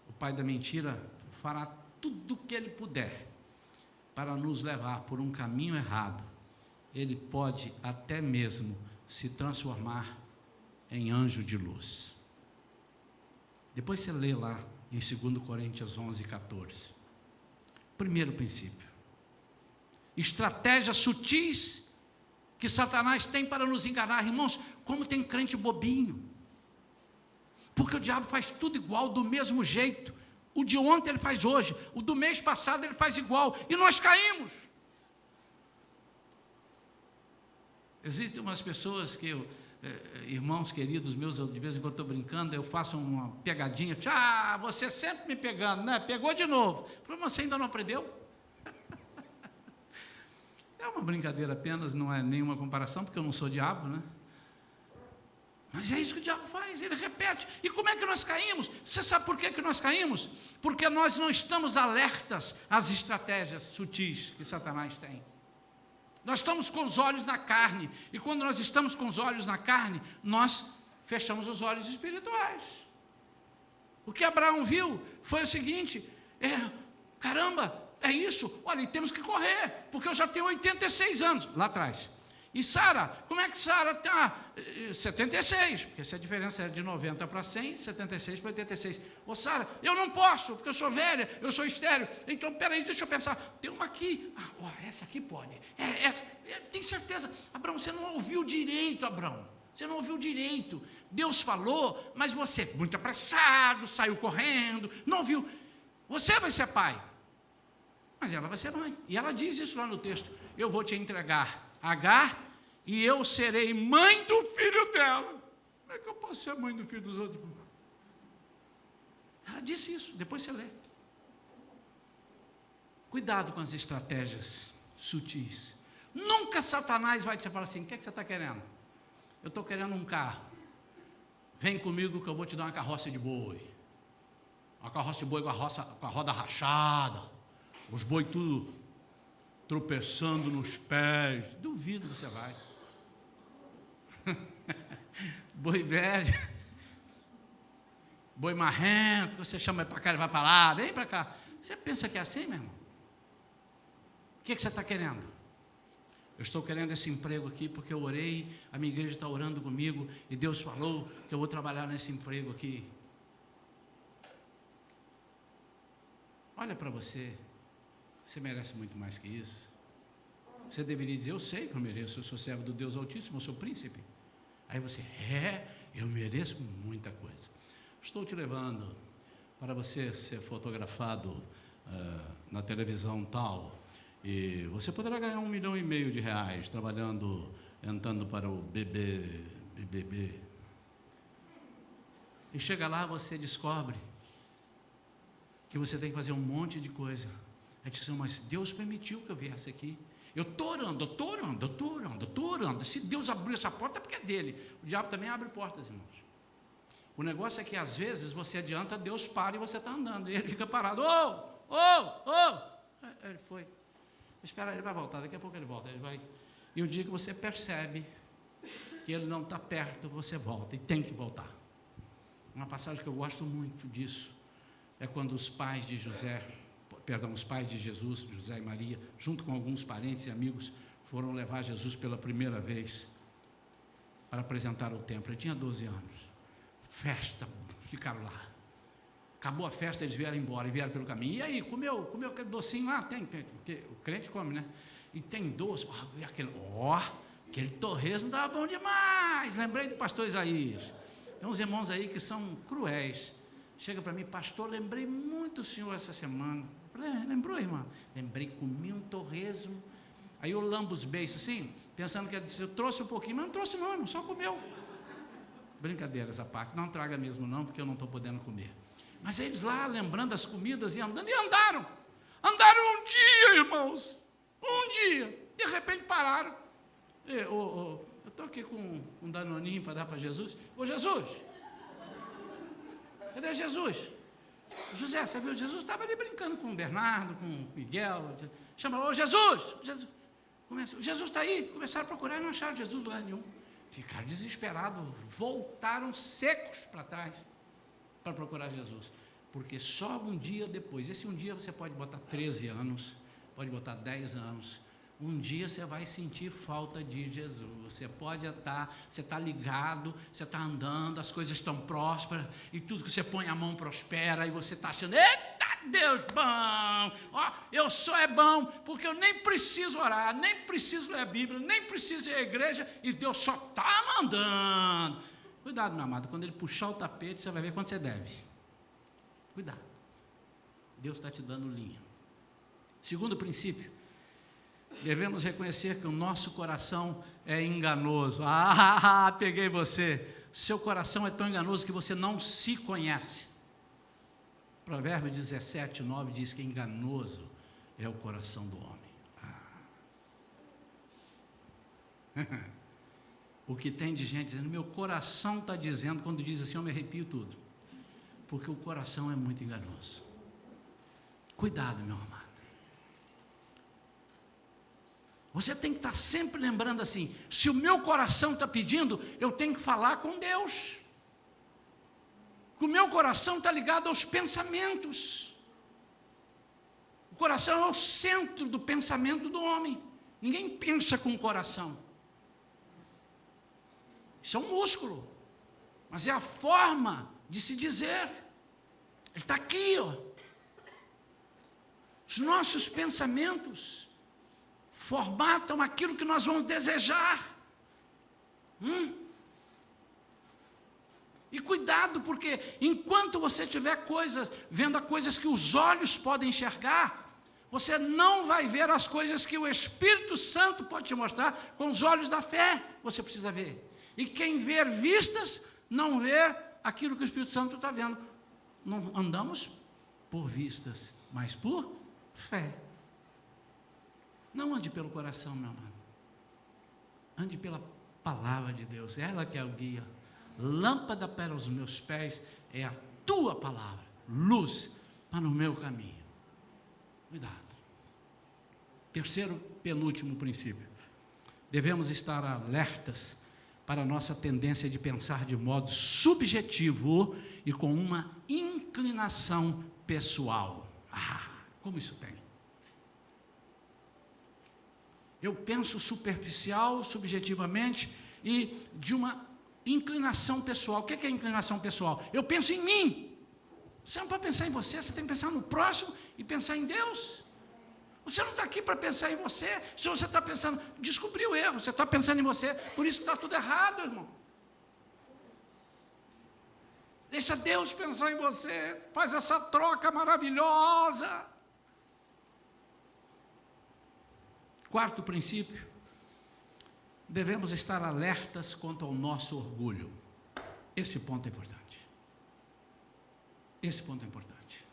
Speaker 1: O pai da mentira fará tudo o que ele puder para nos levar por um caminho errado. Ele pode até mesmo se transformar em anjo de luz. Depois você lê lá em 2 Coríntios 11, 14. Primeiro princípio. Estratégias sutis que Satanás tem para nos enganar. Irmãos, como tem crente bobinho. Porque o diabo faz tudo igual, do mesmo jeito. O de ontem ele faz hoje, o do mês passado ele faz igual, e nós caímos. Existem umas pessoas que irmãos queridos meus, de vez em quando estou brincando, eu faço uma pegadinha, você sempre me pegando, né? Pegou de novo. Eu falo, mas você ainda não aprendeu? É uma brincadeira apenas, não é nenhuma comparação, porque eu não sou diabo, né? Mas é isso que o diabo faz, ele repete. E como é que nós caímos? Você sabe por que nós caímos? Porque nós não estamos alertas às estratégias sutis que Satanás tem. Nós estamos com os olhos na carne, e quando nós estamos com os olhos na carne, nós fechamos os olhos espirituais. O que Abraão viu foi o seguinte, caramba, é isso, olha, e temos que correr, porque eu já tenho 86 anos, lá atrás. E Sara, como é que Sara está? 76, porque essa diferença é de 90 para 100, 76 para 86. Ô Sara, eu não posso, porque eu sou velha, eu sou estéril. Então, peraí, deixa eu pensar. Tem uma aqui. Essa aqui pode. Essa. Tem certeza. Abraão, você não ouviu direito, Abraão. Você não ouviu direito. Deus falou, mas você, muito apressado, saiu correndo, não ouviu. Você vai ser pai, mas ela vai ser mãe. E ela diz isso lá no texto. Eu vou te entregar Agar, e eu serei mãe do filho dela. Como é que eu posso ser mãe do filho dos outros? Ela disse isso, depois você lê. Cuidado com as estratégias sutis. Nunca Satanás vai te falar assim, o que é que você está querendo? Eu estou querendo um carro. Vem comigo que eu vou te dar uma carroça de boi. Uma carroça de boi com a roda rachada. Os boi tudo tropeçando nos pés. Duvido que você vai. Boi velho, boi marrento, que você chama ele para cá, ele vai para lá, vem para cá. Você pensa que é assim, meu irmão? O que você está querendo? Eu estou querendo esse emprego aqui porque eu orei, a minha igreja está orando comigo e Deus falou que eu vou trabalhar nesse emprego aqui. Olha para você. Você merece muito mais que isso. Você deveria dizer, eu sei que eu mereço, eu sou servo do Deus Altíssimo, eu sou príncipe. Aí você, eu mereço muita coisa. Estou te levando para você ser fotografado na televisão tal, e você poderá ganhar R$1,5 milhão trabalhando, entrando para o BBB. E chega lá, você descobre que você tem que fazer um monte de coisa. Aí diz assim, mas Deus permitiu que eu viesse aqui. Eu estou orando. Se Deus abriu essa porta, é porque é dele. O diabo também abre portas, irmãos. O negócio é que às vezes você adianta, Deus para e você está andando. E ele fica parado. Ele foi. Espera, ele vai voltar, daqui a pouco ele volta. Ele vai. E o dia que você percebe que ele não está perto, você volta. E tem que voltar. Uma passagem que eu gosto muito disso é quando os pais de Jesus, José e Maria, junto com alguns parentes e amigos, foram levar Jesus pela primeira vez para apresentar o templo. Ele tinha 12 anos. Festa, ficaram lá. Acabou a festa, eles vieram embora e vieram pelo caminho. E aí, comeu aquele docinho lá? Tem, porque o crente come, né? E tem doce. E aquele, Aquele torresmo estava bom demais. Lembrei do pastor Isaías. Tem uns irmãos aí que são cruéis. Chega para mim, pastor, lembrei muito do senhor essa semana. Falei, lembrou, irmã? Lembrei, comi um torresmo. Aí eu lambo os beiços assim, pensando que eu trouxe um pouquinho, mas não trouxe não, irmão, só comeu. Brincadeira essa parte, não traga mesmo não, porque eu não estou podendo comer. Mas eles lá, lembrando as comidas e andando, e andaram. Andaram um dia, irmãos. Um dia. De repente pararam. Eu estou aqui com um danoninho para dar para Jesus. Ô Jesus, cadê Jesus? José, você viu? Jesus estava ali brincando com o Bernardo, com o Miguel. Chama, ô Jesus! Jesus está aí. Começaram a procurar e não acharam Jesus em lugar nenhum. Ficaram desesperados, voltaram secos para trás para procurar Jesus. Porque só um dia depois, esse um dia você pode botar 13 anos, pode botar 10 anos, um dia você vai sentir falta de Jesus. Você pode estar, você está ligado, você está andando, as coisas estão prósperas, e tudo que você põe a mão prospera, e você está achando, eita Deus bom, ó, eu só é bom, porque eu nem preciso orar, nem preciso ler a Bíblia, nem preciso ir à igreja, e Deus só está mandando. Cuidado, meu amado, quando Ele puxar o tapete, você vai ver quanto você deve. Cuidado, Deus está te dando linha. Segundo princípio, devemos reconhecer que o nosso coração é enganoso. Peguei você. Seu coração é tão enganoso que você não se conhece. Provérbios 17, 9 diz que enganoso é o coração do homem. O que tem de gente dizendo, meu coração está dizendo, quando diz assim, eu me arrepio tudo. Porque o coração é muito enganoso. Cuidado, meu amado. Você tem que estar sempre lembrando assim, se o meu coração está pedindo, eu tenho que falar com Deus. O meu coração está ligado aos pensamentos. O coração é o centro do pensamento do homem. Ninguém pensa com o coração. Isso é um músculo, mas é a forma de se dizer. Ele está aqui, ó. Os nossos pensamentos formatam aquilo que nós vamos desejar. E cuidado, porque enquanto você tiver vendo as coisas que os olhos podem enxergar, você não vai ver as coisas que o Espírito Santo pode te mostrar com os olhos da fé. Você precisa ver. E quem vê vistas, não vê aquilo que o Espírito Santo está vendo. Não andamos por vistas, mas por fé. Não ande pelo coração, meu amado. Ande pela palavra de Deus. Ela que é o guia. Lâmpada para os meus pés é a tua palavra. Luz para o meu caminho. Cuidado. Terceiro, penúltimo princípio. Devemos estar alertas para a nossa tendência de pensar de modo subjetivo e com uma inclinação pessoal. Como isso tem? Eu penso superficial, subjetivamente, e de uma inclinação pessoal. O que é inclinação pessoal? Eu penso em mim. Você não pode pensar em você, você tem que pensar no próximo e pensar em Deus. Você não está aqui para pensar em você, se você está pensando, descobrir o erro, você está pensando em você, por isso que está tudo errado, irmão. Deixa Deus pensar em você, faz essa troca maravilhosa. Quarto princípio, devemos estar alertas quanto ao nosso orgulho. Esse ponto é importante. Esse ponto é importante.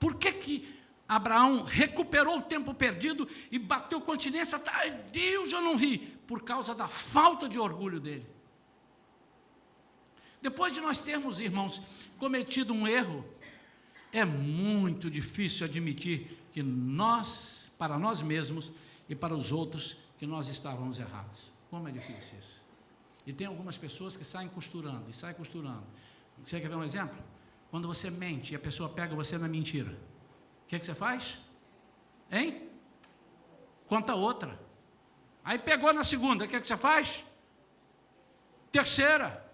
Speaker 1: Por que Abraão recuperou o tempo perdido e bateu continência? Deus, eu não vi. Por causa da falta de orgulho dele. Depois de nós termos, irmãos, cometido um erro, é muito difícil admitir que para nós mesmos e para os outros, que nós estávamos errados. Como é difícil isso. E tem algumas pessoas que saem costurando, e saem costurando. Você quer ver um exemplo? Quando você mente e a pessoa pega você na mentira, o que você faz? Hein? Conta outra. Aí pegou na segunda, o que você faz? Terceira.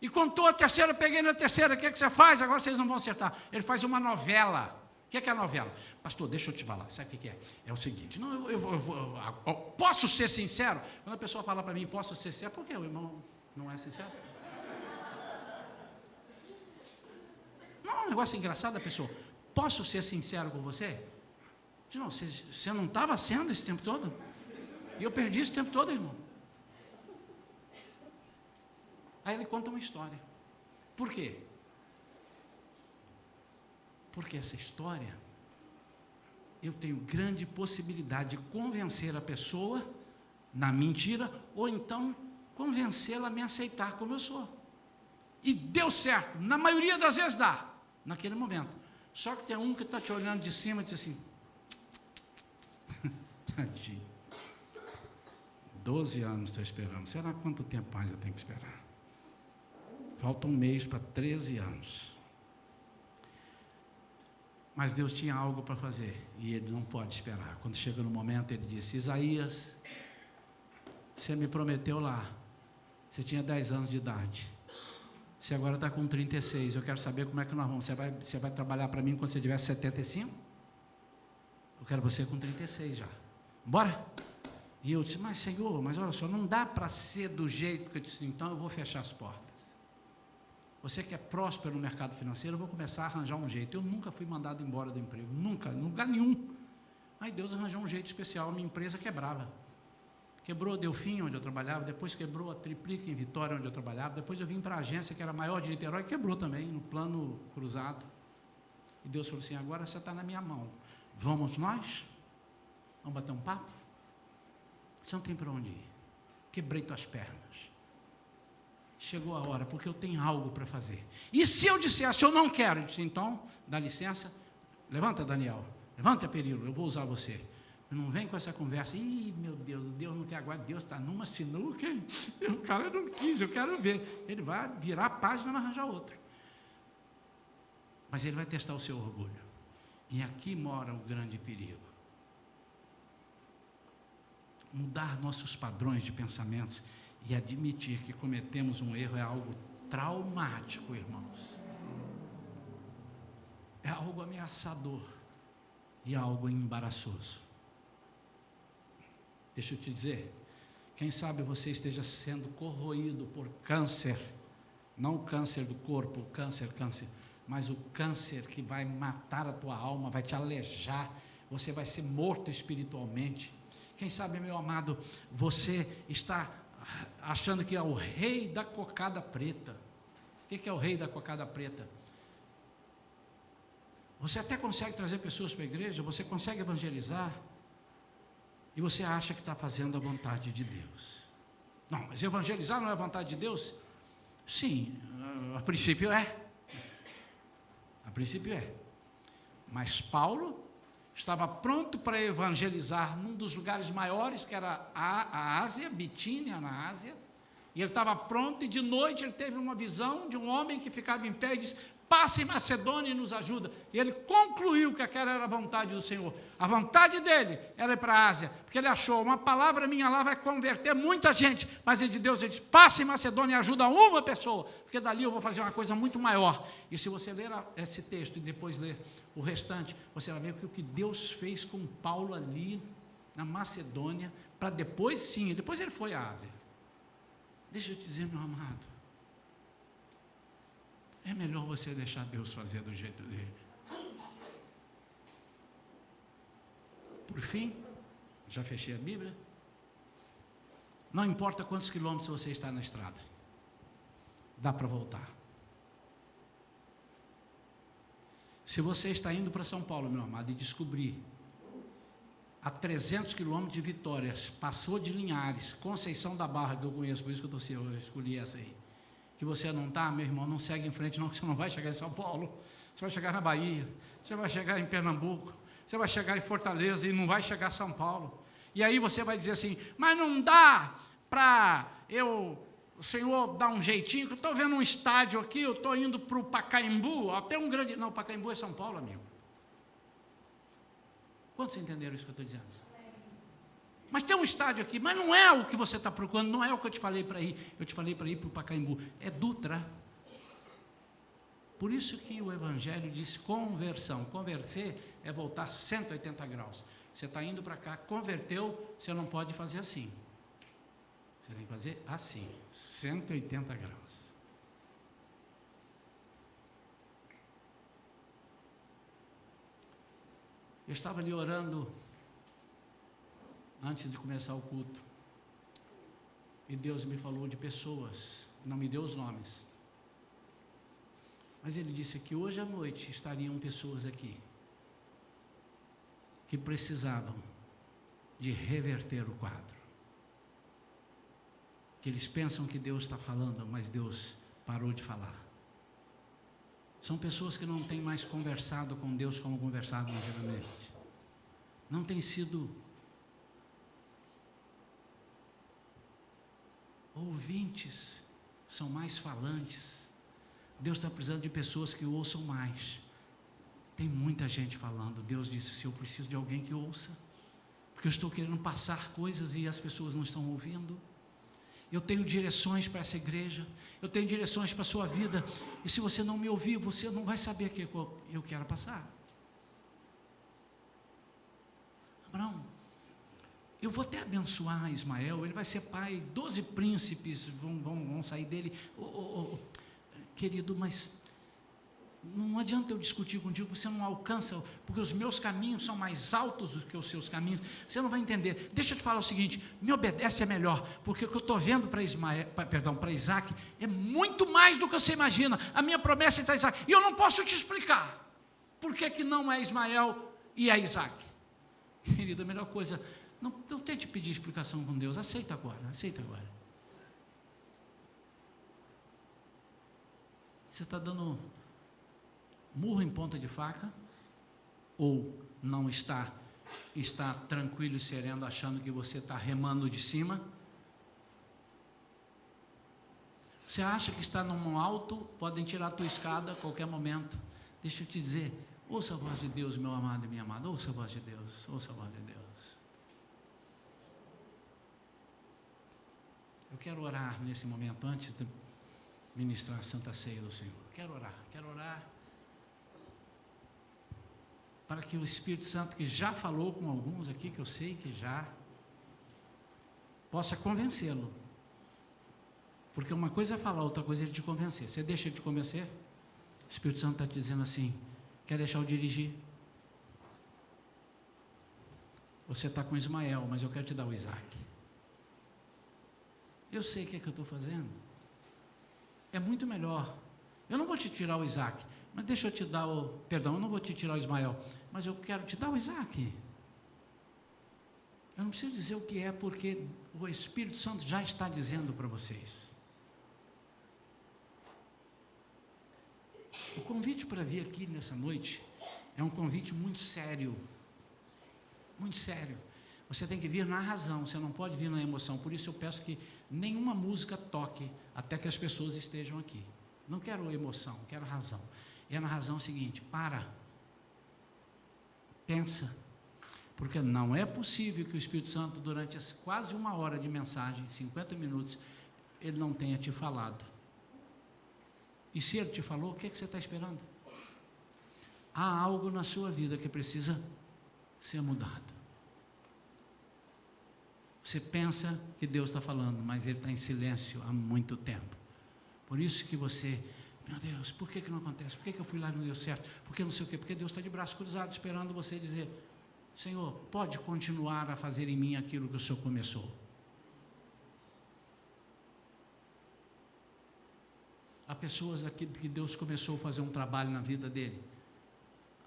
Speaker 1: E contou a terceira, peguei na terceira, o que você faz? Agora vocês não vão acertar. Ele faz uma novela. que é a novela? Pastor, deixa eu te falar, sabe o que é? É o seguinte, não, eu posso ser sincero? Quando a pessoa fala para mim, posso ser sincero, por que o irmão não é sincero? Não é um negócio engraçado a pessoa, posso ser sincero com você? Não, você não estava sendo esse tempo todo? E eu perdi esse tempo todo, irmão. Aí ele conta uma história. Por quê? Porque essa história, eu tenho grande possibilidade de convencer a pessoa na mentira, ou então convencê-la a me aceitar como eu sou. E deu certo, na maioria das vezes dá, naquele momento. Só que tem um que está te olhando de cima e diz assim, tadinho, 12 anos estou esperando, será quanto tempo mais eu tenho que esperar? Falta um mês para 13 anos. Mas Deus tinha algo para fazer, e Ele não pode esperar. Quando chega no momento, Ele disse, Isaías, você me prometeu lá, você tinha 10 anos de idade, você agora está com 36, eu quero saber como é que nós vamos, você vai trabalhar para mim quando você tiver 75? Eu quero você com 36 já, bora? E eu disse, mas Senhor, mas olha só, não dá para ser do jeito que eu disse, então eu vou fechar as portas. Você que é próspero no mercado financeiro, eu vou começar a arranjar um jeito. Eu nunca fui mandado embora do emprego, nunca, em lugar nenhum. Aí Deus arranjou um jeito especial, a minha empresa quebrava. Quebrou a Delfim, onde eu trabalhava, depois quebrou a Triplica em Vitória, onde eu trabalhava, depois eu vim para a agência, que era a maior de Niterói, quebrou também, no plano cruzado. E Deus falou assim, agora você está na minha mão. Vamos nós? Vamos bater um papo? Você não tem para onde ir. Quebrei tuas pernas. Chegou a hora, porque eu tenho algo para fazer. E se eu dissesse, eu não quero, eu disse, então, dá licença, levanta Daniel, levanta Perilo, eu vou usar você. Não vem com essa conversa, ih, meu Deus, Deus não quer agora, Deus está numa sinuca, o cara não quis, eu quero ver. Ele vai virar a página e vai arranjar outra. Mas ele vai testar o seu orgulho. E aqui mora o grande perigo. Mudar nossos padrões de pensamentos e admitir que cometemos um erro é algo traumático, irmãos. É algo ameaçador e algo embaraçoso. Deixa eu te dizer, quem sabe você esteja sendo corroído por câncer, não o câncer do corpo, o câncer, mas o câncer que vai matar a tua alma, vai te alejar, você vai ser morto espiritualmente. Quem sabe, meu amado, você está achando que é o rei da cocada preta. O que é o rei da cocada preta? Você até consegue trazer pessoas para a igreja, você consegue evangelizar, e você acha que está fazendo a vontade de Deus. Não, mas evangelizar não é a vontade de Deus? Sim, a princípio é. A princípio é. Mas Paulo estava pronto para evangelizar num dos lugares maiores, que era a Ásia, Bitínia, na Ásia, e ele estava pronto, e de noite ele teve uma visão de um homem que ficava em pé e disse, passa em Macedônia e nos ajuda, e ele concluiu que aquela era a vontade do Senhor. A vontade dele era ir para a Ásia, porque ele achou, uma palavra minha lá vai converter muita gente, mas ele de Deus, ele disse, passa em Macedônia e ajuda uma pessoa, porque dali eu vou fazer uma coisa muito maior. E se você ler esse texto e depois ler o restante, você vai ver que o que Deus fez com Paulo ali na Macedônia, para depois sim, depois ele foi à Ásia. Deixa eu te dizer, meu amado, é melhor você deixar Deus fazer do jeito dele. Por fim, já fechei a Bíblia. Não importa quantos quilômetros você está na estrada, dá para voltar. Se você está indo para São Paulo, meu amado, e descobrir a 300 quilômetros de Vitórias, passou de Linhares, Conceição da Barra, que eu conheço, por isso que eu escolhi essa aí, que você não está, meu irmão, não segue em frente não, que você não vai chegar em São Paulo, você vai chegar na Bahia, você vai chegar em Pernambuco, você vai chegar em Fortaleza e não vai chegar a São Paulo. E aí você vai dizer assim, mas não dá para o Senhor dar um jeitinho, que eu estou vendo um estádio aqui, eu estou indo para o Pacaembu, até um grande, não, o Pacaembu é São Paulo, amigo. Quantos entenderam isso que eu estou dizendo? Mas tem um estádio aqui, mas não é o que você está procurando, não é o que eu te falei para ir. Eu te falei para ir para o Pacaembu, é Dutra. Por isso que o Evangelho diz conversão. Converter é voltar 180 graus. Você está indo para cá, converteu, você não pode fazer assim. Você tem que fazer assim, 180 graus. Eu estava ali orando antes de começar o culto. E Deus me falou de pessoas, não me deu os nomes. Mas Ele disse que hoje à noite estariam pessoas aqui que precisavam de reverter o quadro. Que eles pensam que Deus está falando, mas Deus parou de falar. São pessoas que não têm mais conversado com Deus como conversavam antigamente. Não tem sido ouvintes, são mais falantes. Deus está precisando de pessoas que ouçam mais. Tem muita gente falando. Deus disse, se eu preciso de alguém que ouça, porque eu estou querendo passar coisas e as pessoas não estão ouvindo. Eu tenho direções para essa igreja, eu tenho direções para a sua vida, e se você não me ouvir, você não vai saber o que eu quero passar. Abraão, eu vou até abençoar Ismael, ele vai ser pai, 12 príncipes vão sair dele. Querido, mas não adianta eu discutir contigo, você não alcança, porque os meus caminhos são mais altos do que os seus caminhos, você não vai entender. Deixa eu te falar o seguinte, me obedece é melhor, porque o que eu estou vendo para Isaac, é muito mais do que você imagina. A minha promessa é para Isaac, e eu não posso te explicar, por que não é Ismael e é Isaac. Querido, a melhor coisa, não tente pedir explicação com Deus, aceita agora. Você está dando murro em ponta de faca, ou não está tranquilo e sereno, achando que você está remando de cima? Você acha que está num alto, podem tirar a tua escada a qualquer momento. Deixa eu te dizer, ouça a voz de Deus, meu amado e minha amada, ouça a voz de Deus, ouça a voz de Deus. Eu quero orar nesse momento, antes de ministrar a Santa Ceia do Senhor. Quero orar para que o Espírito Santo, que já falou com alguns aqui, que eu sei que já, possa convencê-lo. Porque uma coisa é falar, outra coisa é ele te convencer. Você deixa ele te convencer? O Espírito Santo está te dizendo assim, quer deixar eu dirigir? Você está com Ismael, mas eu quero te dar o Isaac. Eu sei o que é que eu estou fazendo. É muito melhor. Eu não vou te tirar o Isaac, mas deixa eu te dar eu não vou te tirar o Ismael, mas eu quero te dar o Isaac. Eu não preciso dizer o que é, porque o Espírito Santo já está dizendo para vocês. O convite para vir aqui nessa noite é um convite muito sério. Muito sério. Você tem que vir na razão, você não pode vir na emoção. Por isso eu peço que nenhuma música toque até que as pessoas estejam aqui. Não quero emoção, quero razão. E na razão seguinte, pensa, porque não é possível que o Espírito Santo, durante quase 1 hora de mensagem, 50 minutos, ele não tenha te falado. E se ele te falou, o que é que você está esperando? Há algo na sua vida que precisa ser mudado. Você pensa que Deus está falando, mas Ele está em silêncio há muito tempo. Por isso que você, meu Deus, por que não acontece? Por que eu fui lá e não deu certo? Por que não sei o quê? Porque Deus está de braço cruzado esperando você dizer, Senhor, pode continuar a fazer em mim aquilo que o Senhor começou. Há pessoas aqui que Deus começou a fazer um trabalho na vida dele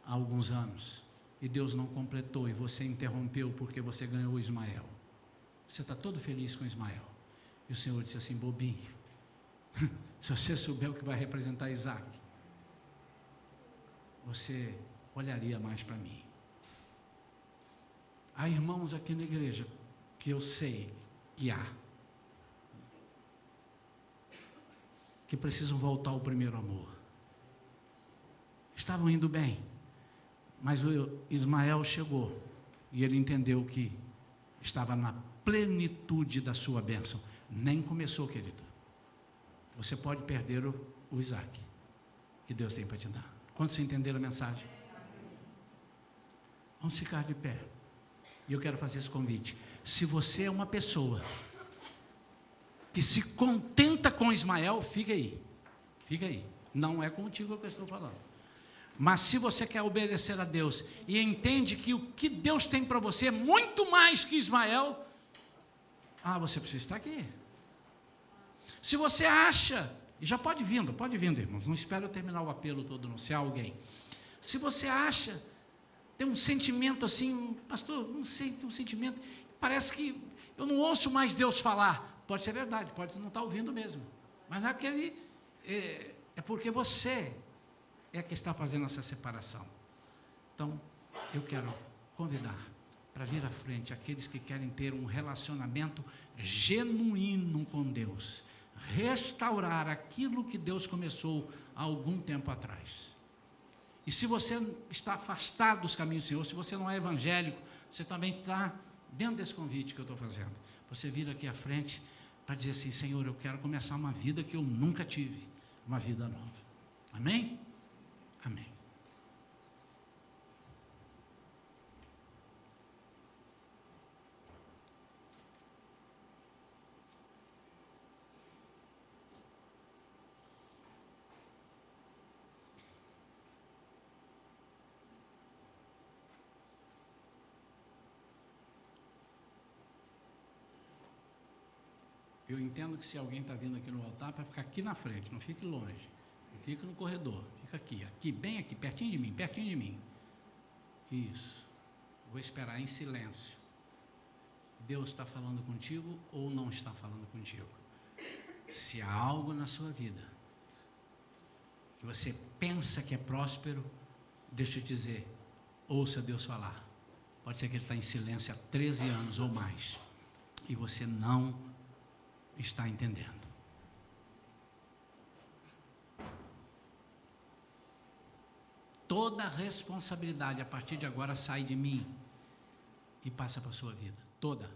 Speaker 1: há alguns anos, e Deus não completou, e você interrompeu porque você ganhou Ismael. Você está todo feliz com Ismael. E o Senhor disse assim, bobinho, se você souber o que vai representar Isaac, você olharia mais para mim. Há irmãos aqui na igreja, que eu sei que há, que precisam voltar ao primeiro amor. Estavam indo bem, mas o Ismael chegou, e ele entendeu que estava na plenitude da sua bênção. Nem começou, querido. Você pode perder o Isaac. que Deus tem para te dar. Quantos entenderam a mensagem? Vamos ficar de pé. E eu quero fazer esse convite. Se você é uma pessoa que se contenta com Ismael, fica aí. Fica aí. Não é contigo que eu estou falando. Mas se você quer obedecer a Deus e entende que o que Deus tem para você é muito mais que Ismael, você precisa estar aqui. Se você acha, e já pode vindo, irmãos, não espero eu terminar o apelo todo, não, se há alguém. Se você acha, tem um sentimento assim, pastor, não sei, tem um sentimento, parece que eu não ouço mais Deus falar. Pode ser verdade, pode não estar ouvindo mesmo, mas naquele, é porque você é que está fazendo essa separação. Então, eu quero convidar para vir à frente aqueles que querem ter um relacionamento genuíno com Deus, restaurar aquilo que Deus começou há algum tempo atrás. E se você está afastado dos caminhos do Senhor, se você não é evangélico, você também está dentro desse convite que eu estou fazendo. Você vir aqui à frente para dizer assim: Senhor, eu quero começar uma vida que eu nunca tive, uma vida nova. Amém? Amém. Eu entendo que se alguém está vindo aqui no altar, para ficar aqui na frente, não fique longe. Não fique no corredor, fica aqui, bem aqui, pertinho de mim. Isso. Vou esperar em silêncio. Deus está falando contigo ou não está falando contigo? Se há algo na sua vida que você pensa que é próspero, deixa eu te dizer, ouça Deus falar. Pode ser que Ele está em silêncio há 13 anos ou mais, e você não está entendendo. Toda a responsabilidade a partir de agora sai de mim e passa para a sua vida, toda.